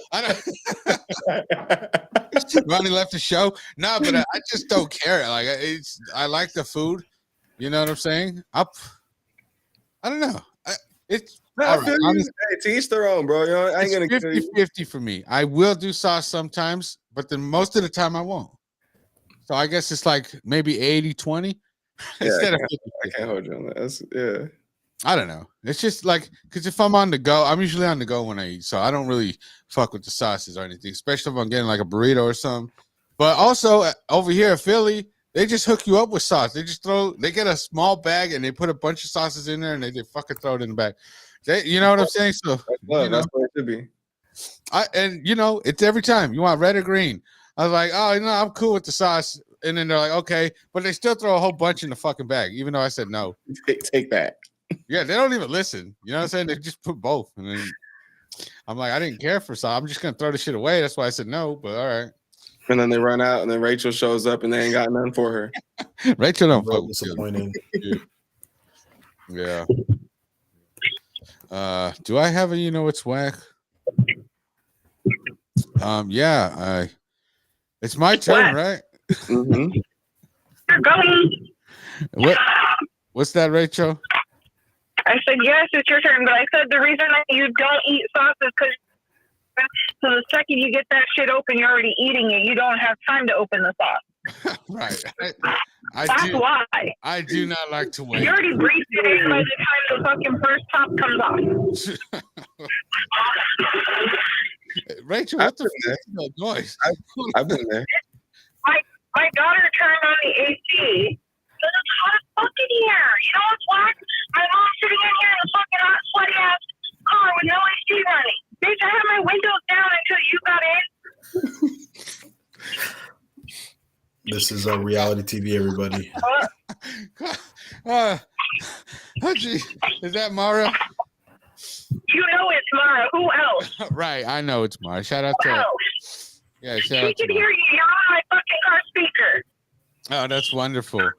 Ronnie left the show. No, but I just don't care. I like the food. You know what I'm saying? I don't know. It's all right. To each their own, bro. I ain't gonna 50-50 for me. I will do sauce sometimes, but then most of the time I won't. So I guess it's maybe 80-20 instead of 50. I can't hold you on that. I don't know. It's just because if I'm on the go, I'm usually on the go when I eat. So I don't really fuck with the sauces or anything, especially if I'm getting a burrito or something. But also over here in Philly, they just hook you up with sauce. They get a small bag and they put a bunch of sauces in there and they fucking throw it in the bag. You know what I'm saying? So that's what it should be. It's every time. You want red or green? I was like, oh, I'm cool with the sauce. and then they're like, okay, but they still throw a whole bunch in the fucking bag, even though I said no. Take that. Yeah, they don't even listen. You know what I'm saying? They just put both, and then I'm like, I didn't care for some. I'm just gonna throw the shit away. That's why I said no. But all right. And then they run out, and then Rachel shows up, and they ain't got nothing for her. Rachel don't fuck with disappointing. Yeah. Do I have a it's whack? Yeah, it's my turn, right? Mm-hmm. You're going. What's that, Rachel? I said, yes, it's your turn. But I said the reason that you don't eat sauce is because so the second you get that shit open, you're already eating it. You don't have time to open the sauce. Right. That's why. I do not like to wait. You already breathed it in by the time the fucking first top comes off. Rachel, what the fuck is that noise? I've been there. My daughter turned on the AC. Because it's hot as fuck in here. You know what's whack? My mom's sitting in here in a fucking hot, sweaty ass car with no AC running. Bitch, I had my windows down until you got in. This is a reality TV, everybody. Oh, gee. Is that Mara? You know it's Mara. Who else? Right, I know it's Mara. Shout out Who to else? Yeah, shout She out to can Mara. hear you. You're on my fucking car speaker. Oh, that's wonderful.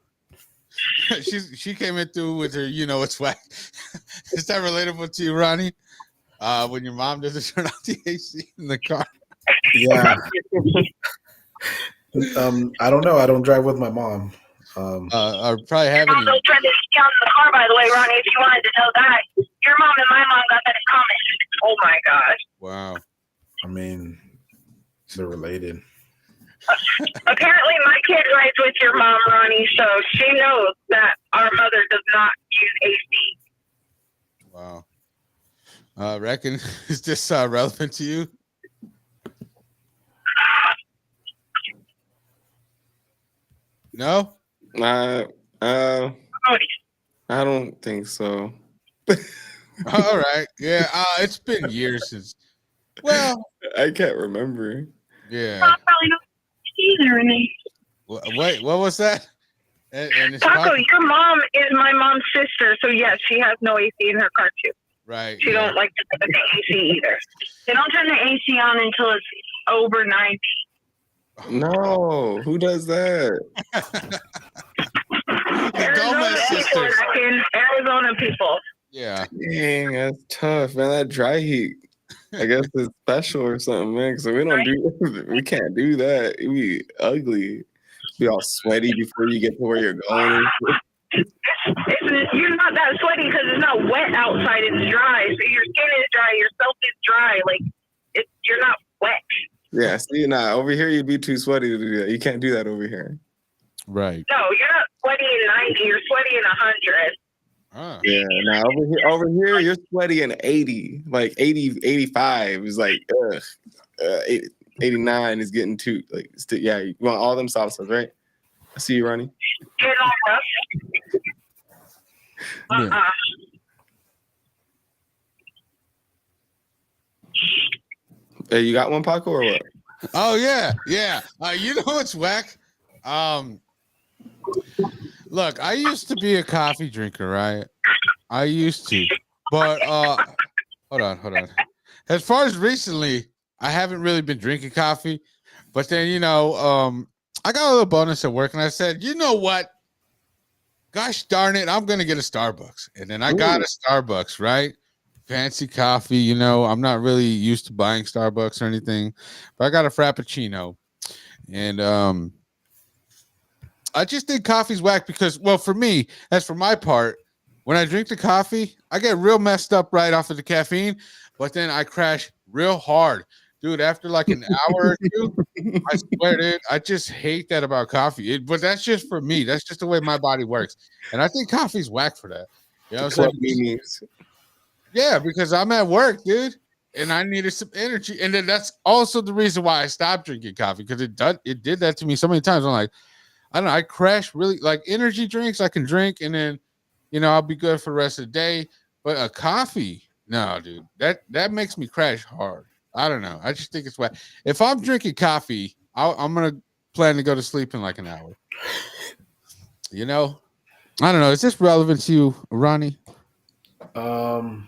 She came in through with her, it's whack. Is that relatable to you, Ronnie? When your mom doesn't turn on the AC in the car. Yeah. I don't know. I don't drive with my mom. I probably haven't. Also turned the AC on in the car, by the way, Ronnie. If you wanted to know that, your mom and my mom got that in common. Oh my gosh. Wow. I mean, they're related. Apparently, my kid rides with your mom, Ronnie, so she knows that our mother does not use AC. Wow. Wreckin, is this relevant to you? No? I don't think so. All right. Yeah. It's been years since. Well, I can't remember. Yeah. Probably not either. Wait, what was that? And Paco, your mom is my mom's sister, so yes, she has no AC in her car too. Right. She don't like to put the AC either. They don't turn the AC on until it's over 90. No, who does that? Arizona people. Yeah. Dang, that's tough, man. That dry heat. I guess it's special or something, man. So we can't do that. It'd be ugly. Be all sweaty before you get to where you're going. You're not that sweaty because it's not wet outside. It's dry. So your skin is dry. Yourself is dry. Like you're not wet. Yeah, see, over here you'd be too sweaty to do that. You can't do that over here. Right. No, you're not sweaty in 90. You're sweaty in 100. Yeah, now over here you're sweaty in 80, like 80, 85 is like 89 is getting too yeah. You want all them salsas, right? I see you, Ronnie. Get all rough. Hey, you got one, Paco, or what? Oh yeah. You know what's whack? Look, I used to be a coffee drinker, right? I used to, but hold on. As far as recently, I haven't really been drinking coffee, but then I got a little bonus at work, and I said, you know what? Gosh darn it, I'm gonna get a Starbucks, and then I got a Starbucks, right? Fancy coffee, I'm not really used to buying Starbucks or anything, but I got a Frappuccino, and I just think coffee's whack because, well, for me, as for my part, when I drink the coffee, I get real messed up right off of the caffeine, but then I crash real hard. Dude, after like an hour or two, I swear, dude, I just hate that about coffee. But that's just for me. That's just the way my body works. And I think coffee's whack for that. You know what I'm saying? Yeah, because I'm at work, dude, and I needed some energy. And then that's also the reason why I stopped drinking coffee, because it did that to me so many times. I'm like, I don't know, I crash really. Like energy drinks I can drink, and then I'll be good for the rest of the day. But a coffee, no, dude, that makes me crash hard. I don't know. I just think it's whack. If I'm drinking coffee, I'm gonna plan to go to sleep in like an hour. You know, I don't know. Is this relevant to you, Ronnie? No,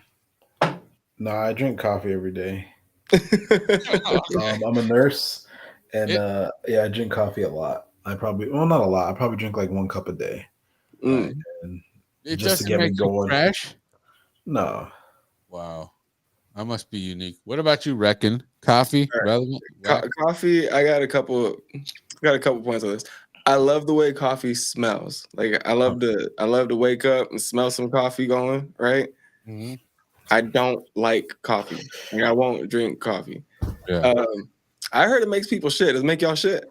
I drink coffee every day. I'm a nurse, and I drink coffee a lot. Not a lot. I probably drink like 1 cup a day. Mm. And It just to doesn't get me make you going. crash. No. Wow, I must be unique. What about you, Wreckin? Coffee relevant? Coffee. I got a couple points on this. I love the way coffee smells. Like I love to wake up and smell some coffee going. Right. Mm-hmm. I don't like coffee. Like, I won't drink coffee. Yeah. I heard it makes people shit. Does it make y'all shit?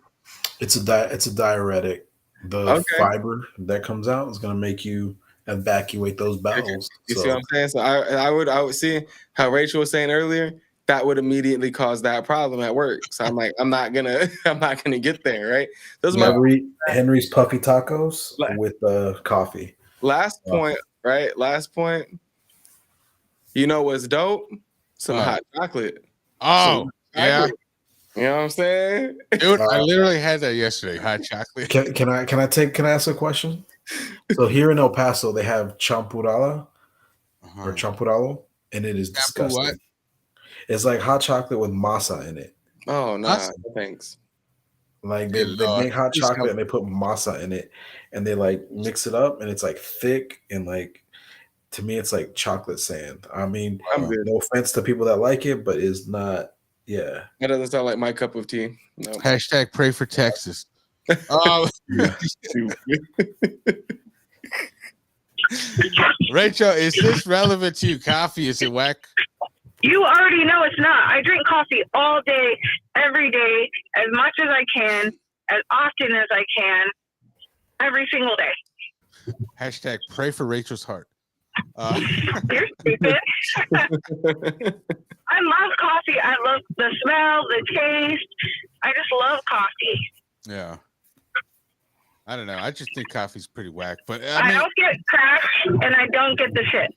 It's a diuretic. The fiber that comes out is going to make you evacuate those bowels. You see what I'm saying? So I would see how Rachel was saying earlier. That would immediately cause that problem at work. So I'm like, I'm not gonna get there, right? Those never eat Henry's puffy tacos with coffee. Last point, right? Last point. You know what's dope? Some hot chocolate. Oh, yeah. You know what I'm saying? Dude, I literally had that yesterday. Hot chocolate. Can I ask a question? So here in El Paso, they have champurrado or champurrado, and it is disgusting. What? It's like hot chocolate with masa in it. Oh no, thanks. Like they make hot chocolate and they put masa in it, and they like mix it up, and it's like thick and like, to me, it's like chocolate sand. I mean, no offense to people that like it, but it's not. Yeah, that doesn't sound like my cup of tea. No. Hashtag pray for Texas. Rachel, is this relevant to you? Coffee, is it whack? You already know it's not. I drink coffee all day, every day, as much as I can, as often as I can, every single day. Hashtag pray for Rachel's heart. You're stupid. I love coffee. I love the smell, the taste. I just love coffee. Yeah. I don't know. I just think coffee's pretty whack. But I don't get crash and I don't get the shit.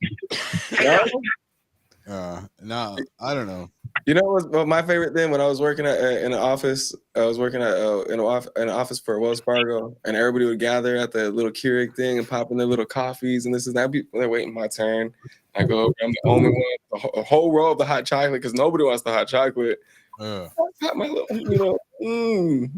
No, I don't know. You know what my favorite thing when I was working in an office? I was working in an office for Wells Fargo, and everybody would gather at the little Keurig thing and pop in their little coffees, and this is that. They're waiting my turn. I go over. I'm the only one. A whole row of the hot chocolate because nobody wants the hot chocolate. My little, man,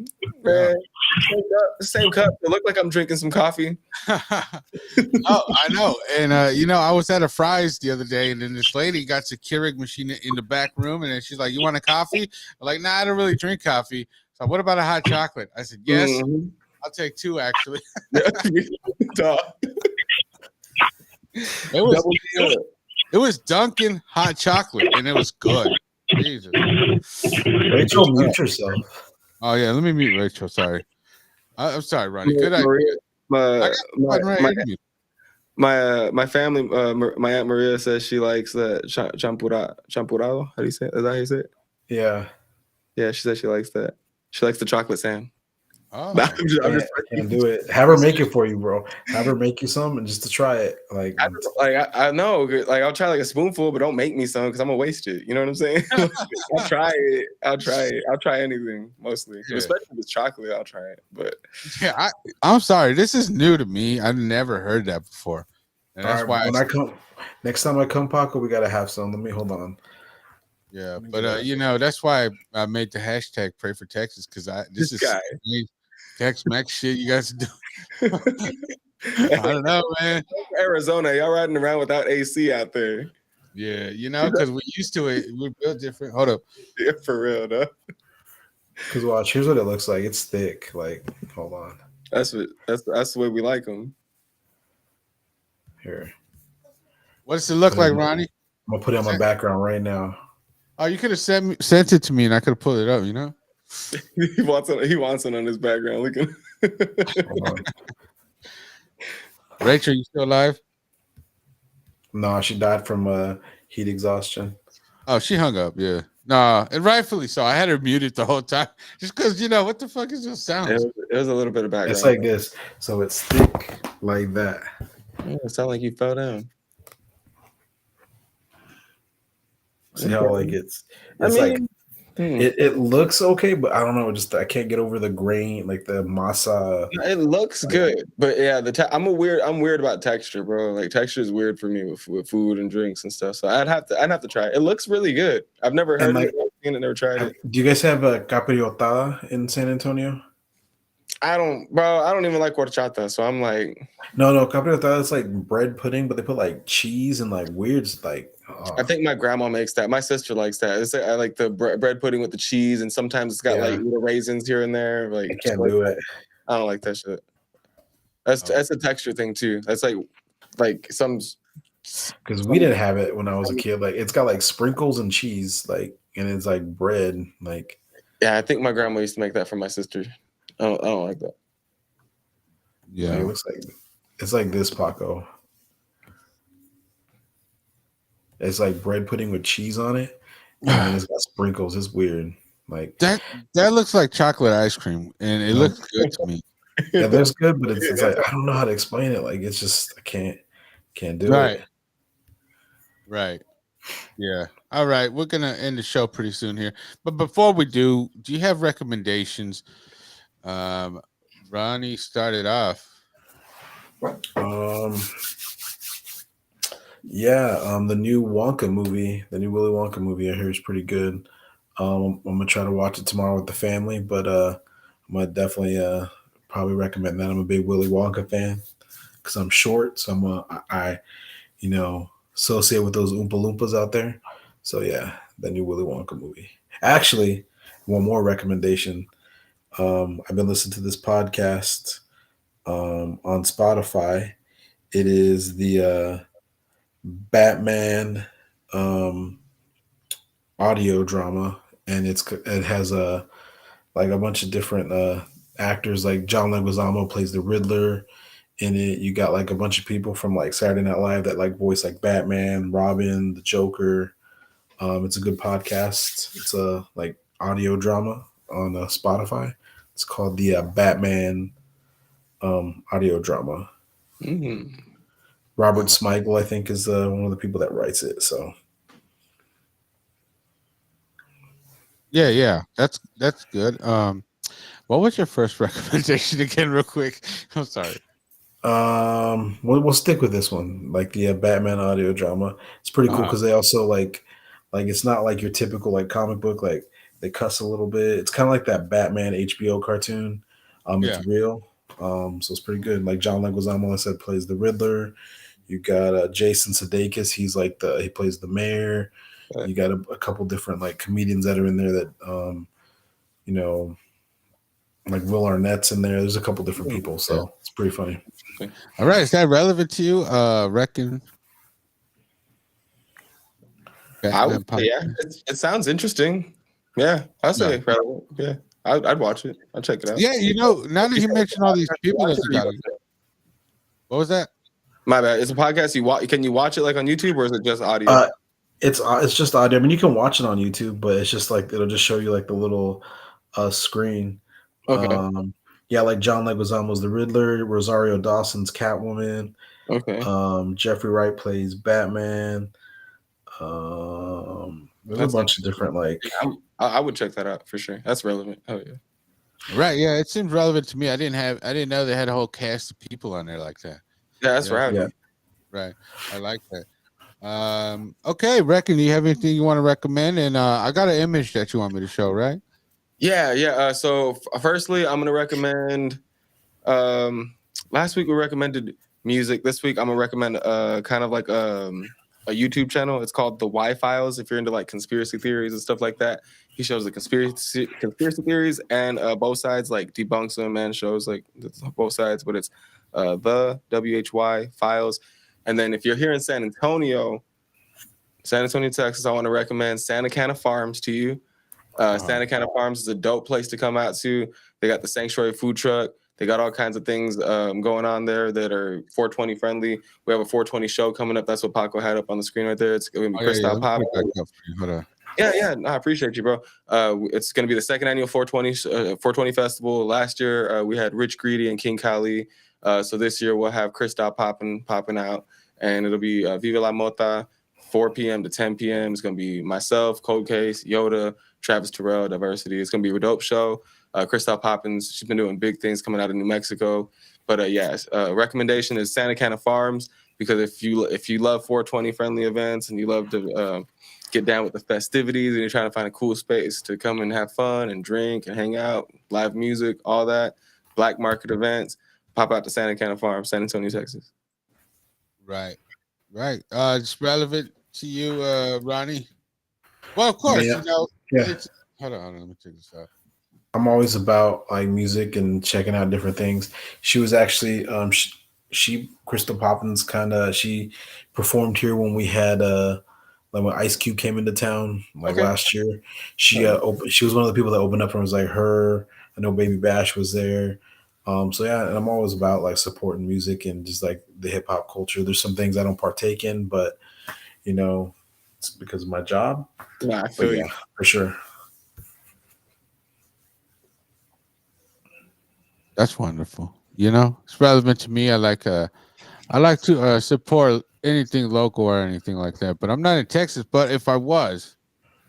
same cup. It looked like I'm drinking some coffee. Oh, I know. And I was at a Fry's the other day, and then this lady got the Keurig machine in the back room, and then she's like, "You want a coffee?" I'm like, "Nah, I don't really drink coffee." So, what about a hot chocolate? I said, "Yes, I'll take 2 actually." It was Dunkin' hot chocolate, and it was good. Jesus. Rachel, mute yourself. Oh yeah, let me mute Rachel. Sorry, I'm sorry, Ronnie. Good idea. My family, my Aunt Maria says she likes the champurrado. How do you say it? Is that how you say it? Yeah. She says she likes that. She likes the chocolate sand. Oh, I can't do it. Have her make it for you, bro. Have her make you some and just to try it. I know, like I'll try like a spoonful, but don't make me some because I'm gonna waste it. You know what I'm saying? I'll try it. I'll try anything mostly, especially if it's chocolate. I'll try it. But yeah, I'm sorry. This is new to me. I've never heard that before. And that's why when I come next time I come, Paco, we gotta have some. Let me hold on. Yeah, but that's why I made the hashtag pray for Texas because this is guy. Tex-Mex shit you guys do. I don't know, man. Arizona, y'all riding around without AC out there. Yeah, because we're used to it. We're built different. Hold up. Yeah, for real, though. Because watch, here's what it looks like. It's thick. Like, hold on. That's the way we like them. Here. What does it look like, Ronnie? I'm gonna put it on my background right now. Oh, you could have sent it to me, and I could have pulled it up. He wants it on his background. Look at Rachel, you still alive? No, she died from heat exhaustion. Oh, she hung up. Yeah. No, and rightfully so. I had her muted the whole time just because what the fuck is those sounds? It was a little bit of background. It's like this, so it's thick like that. Yeah, it sounded like you fell down. See how it's It looks okay, but I don't know. Just I can't get over the grain, like the masa. It looks good, but yeah, I'm weird about texture, bro. Like texture is weird for me with food and drinks and stuff. So I'd have to try it. It looks really good. I've never heard of it, seen it, never tried it. Do you guys have a capriotada in San Antonio? I don't even like horchata, so I'm like, no, capriotada is like bread pudding, but they put like cheese and like weird like. I think my grandma makes that. My sister likes that. It's I like the bread pudding with the cheese, and sometimes it's got like little raisins here and there. Like I can't do it. I don't like that shit. That's a texture thing too. That's like some. Because we didn't have it when I was a kid. Like it's got like sprinkles and cheese, like, and it's like bread, like. Yeah, I think my grandma used to make that for my sister. I don't like that. Yeah, it looks like it's like this, Paco. It's like bread pudding with cheese on it, and it's got sprinkles. It's weird. Like that looks like chocolate ice cream, and it looks good to me. Yeah, it looks good, but it's like I don't know how to explain it. Like it's just I can't do it. Right. Yeah. All right. We're gonna end the show pretty soon here, but before we do you have recommendations? Ronnie started off. The new Wonka movie, the new Willy Wonka movie, I hear is pretty good. I'm gonna try to watch it tomorrow with the family, but I'm gonna definitely probably recommend that. I'm a big Willy Wonka fan because I'm short, so I associate with those Oompa Loompas out there. So yeah, the new Willy Wonka movie. Actually, one more recommendation. I've been listening to this podcast on Spotify. It is the Batman audio drama, and it has a bunch of different actors. Like John Leguizamo plays the Riddler in it. You got like a bunch of people from like Saturday Night Live that like voice like Batman, Robin, the Joker. It's a good podcast. It's a like audio drama on Spotify. It's called the Batman audio drama. Mm-hmm. Robert Smigel, I think, is one of the people that writes it. So, yeah, that's good. What was your first recommendation again, real quick? I'm sorry. We'll stick with this one, like the Batman audio drama. It's pretty cool because they also like it's not like your typical like comic book. Like they cuss a little bit. It's kind of like that Batman HBO cartoon. It's real. So it's pretty good. Like John Leguizamo, I said, plays the Riddler. You got Jason Sudeikis. He's like he plays the mayor. You got a couple different like comedians that are in there that like Will Arnett's in there. There's a couple different people, so it's pretty funny. All right, is that relevant to you, Wreckin? It sounds interesting. Yeah, I'll say relevant. Yeah, I'd watch it. I'll check it out. Yeah, now that you mentioned all these people that got it. What was that? My bad. It's a podcast. Can you watch it like on YouTube, or is it just audio? It's just audio. I mean, you can watch it on YouTube, but it's just like it'll just show you like the little screen. Okay. Yeah, like John Leguizamo's the Riddler, Rosario Dawson's Catwoman. Okay. Jeffrey Wright plays Batman. There's a bunch of different like. I would check that out for sure. That's relevant. Oh yeah. Right. Yeah, it seems relevant to me. I didn't know they had a whole cast of people on there like that. Yeah, that's right. Yeah. Right. I like that. Okay, Wreckin, do you have anything you want to recommend? And I got an image that you want me to show, right? Yeah. So firstly, I'm gonna recommend. Last week we recommended music. This week I'm gonna recommend kind of like a YouTube channel. It's called The Y Files. If you're into like conspiracy theories and stuff like that, he shows the conspiracy theories and both sides, like debunks them and shows like both sides. But it's the WHY Files. And then if you're here in San Antonio, Texas, I want to recommend Santa Cana Farms to you. Santa Cana Farms is a dope place to come out to. They got the Sanctuary food truck. They got all kinds of things going on there that are 420 friendly. We have a 420 show coming up. That's what Paco had up on the screen right there. It's going to be Christoph Pop. Yeah, I appreciate you, bro. It's going to be the second annual 420 festival. Last year, we had Rich Greedy and King Kali. So this year, we'll have Christoph popping out. And it'll be Viva la Mota 4 p.m. to 10 p.m. It's going to be myself, Cold Case, Yoda, Travis Terrell, Diversity. It's going to be a dope show. Christoph Poppins, she's been doing big things coming out of New Mexico. But yes, recommendation is Santa Cana Farms, because if you love 420 friendly events and you love to get down with the festivities and you're trying to find a cool space to come and have fun and drink and hang out, live music, all that, black market events, pop out to Santa Cana Farms, San Antonio, Texas. Right. It's relevant to you, Ronnie. Well, of course, Yeah. you know. Yeah. Hold on, let me check this out. I'm always about like music and checking out different things. She was actually she Crystal Poppins she performed here when we had like when Ice Cube came into town last year. She she was one of the people that opened up, and it was like her. I know Baby Bash was there. So yeah, and I'm always about like supporting music and just like the hip hop culture. There's some things I don't partake in, but you know, it's because of my job. Yeah, I feel you. For sure. That's wonderful. You know, it's relevant to me. I like to support anything local or anything like that. But I'm not in Texas. But if I was,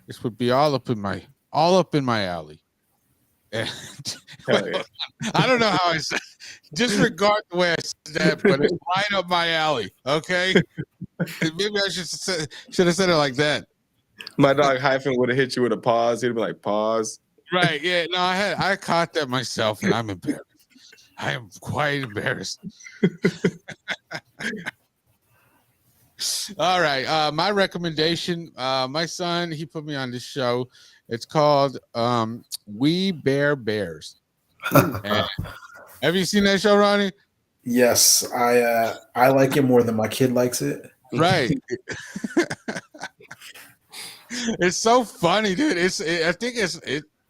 this would be all up in my alley. And I don't know how I said. Disregard the way I said that, but it's right up my alley. Okay, maybe I should have said it like that. My dog Hyphen would have hit you with a pause. He'd be like, "Pause." Right? Yeah. No, I caught that myself, and I'm embarrassed. I am quite embarrassed. All right. My recommendation, my son, he put me on this show. It's called We Bear Bears. Have you seen that show, Ronnie? Yes, I like it more than my kid likes it. Right. It's so funny, dude. I think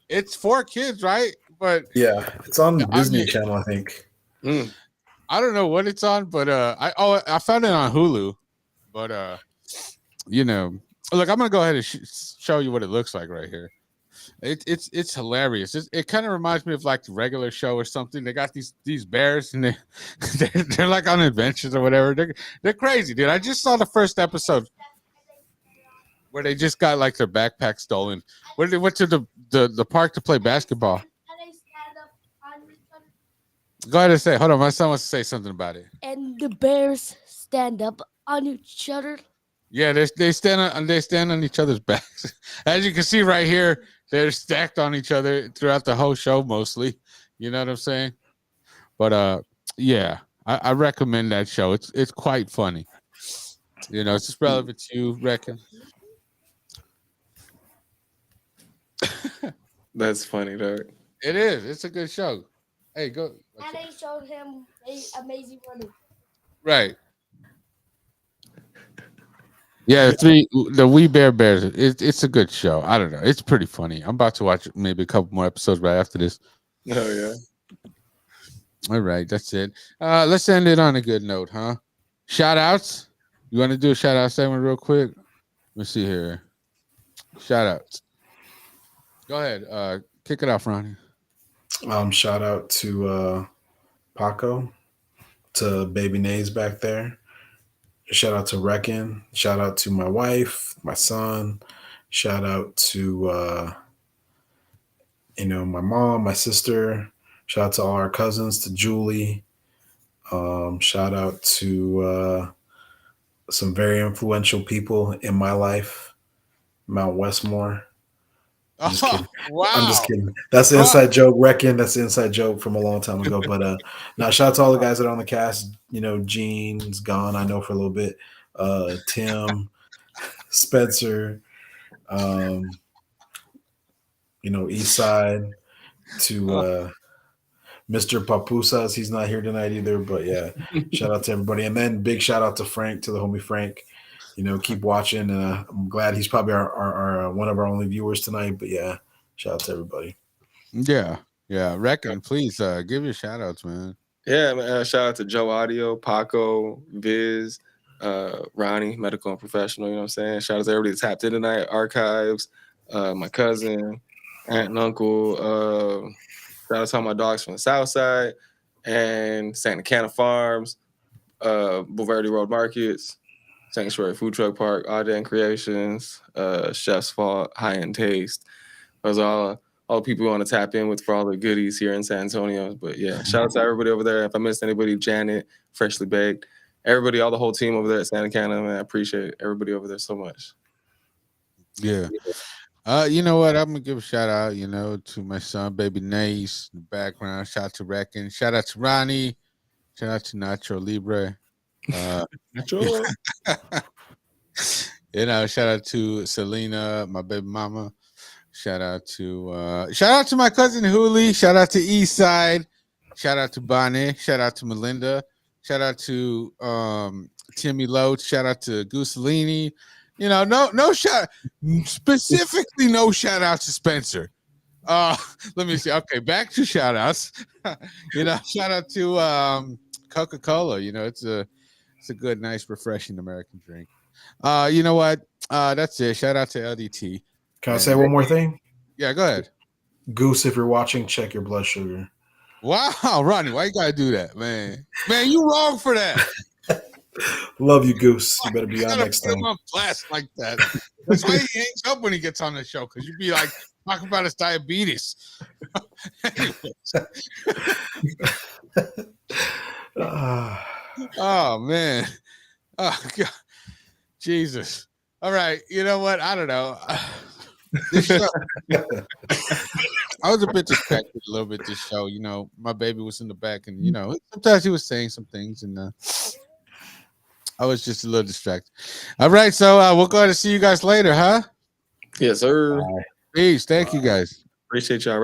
it's for kids, right? But yeah, it's on the Disney Channel, I think. I don't know what it's on, but I found it on Hulu. But you know, look, I'm gonna go ahead and show you what it looks like right here. It's hilarious. It kind of reminds me of like the regular show or something. They got these bears and they're like on adventures or whatever. They're crazy, dude. I just saw the first episode where they just got like their backpack stolen. Where they went to the park to play basketball. Go ahead and say. Hold on, my son wants to say something about it. And the bears stand up on each other. Yeah, they stand on each other's backs. As you can see right here, they're stacked on each other throughout the whole show mostly. You know what I'm saying? But yeah, I recommend that show. It's quite funny. You know, it's just relevant to you, Wreckin. That's funny, dog. It is. It's a good show. Hey, go. And they showed him amazing running. Right. Yeah, the We Bear Bears. It's a good show. I don't know. It's pretty funny. I'm about to watch maybe a couple more episodes right after this. Oh yeah. All right, that's it. Let's end it on a good note, huh? Shout outs. You want to do a shout out segment real quick? Let's see here. Shout outs. Go ahead. Kick it off, Ronnie. Shout out to Paco, to Baby Nays back there. Shout out to Wreckin. Shout out to my wife, my son. Shout out to my mom, my sister. Shout out to all our cousins, to Julie. Shout out to some very influential people in my life, Mount Westmore. I'm just kidding. Wow. I'm just kidding. That's the inside joke, Wreckin. That's the inside joke from a long time ago. But now shout out to all the guys that are on the cast. You know, Gene's gone, I know, for a little bit. Tim, Spencer, Eastside, to Mr. Papusas. He's not here tonight either. But yeah, shout out to everybody. And then big shout out to Frank, to the homie Frank. Keep watching. I'm glad he's probably our one of our only viewers tonight. But yeah, shout out to everybody. Yeah. Wreckin, please give your shout outs, man. Yeah, man, shout out to Joe Audio, Paco, Viz, Ronnie, medical and professional. You know what I'm saying? Shout out to everybody that tapped in tonight. Archives, my cousin, aunt and uncle. Shout out to all my dogs from the South Side and Santa Cana Farms, Bulverde Road Markets. Sanctuary Food Truck Park, Arden Creations, Chef's Fault, High End Taste. Those are all people who want to tap in with for all the goodies here in San Antonio. But yeah, shout out to everybody over there. If I missed anybody, Janet, Freshly Baked, everybody, all the whole team over there at Santa Cana, man, I appreciate everybody over there so much. Yeah. You know what? I'm gonna give a shout out, to my son, baby Nace, in the background. Shout out to Wreckin. Shout out to Ronnie. Shout out to Nacho Libre. Nacho. Shout out to Selena, my baby mama. Shout out to my cousin Huli. Shout out to Eastside. Shout out to Bonnie. Shout out to Melinda. Shout out to Timmy Loach. Shout out to Gooselini. No shout, specifically no shout out to Spencer. Let me see. Okay, back to shout outs. Shout out to Coca-Cola. It's a good, nice, refreshing American drink. You know what? That's it. Shout out to LDT. Can I say one more thing? Yeah, go ahead. Goose, if you're watching, check your blood sugar. Wow, Ronnie, why you gotta do that, man? Man, you wrong for that. Love you, Goose. You better be on next put time. him on blast like that. That's why he hangs up when he gets on the show, because you'd be like talking about his diabetes. Oh man. Oh God. Jesus. All right. You know what? I don't know. This show, I was a bit distracted a little bit this show. My baby was in the back, and sometimes he was saying some things, and I was just a little distracted. All right, so we'll go ahead and see you guys later, huh? Yes, sir. Peace. Thank you guys. Appreciate y'all.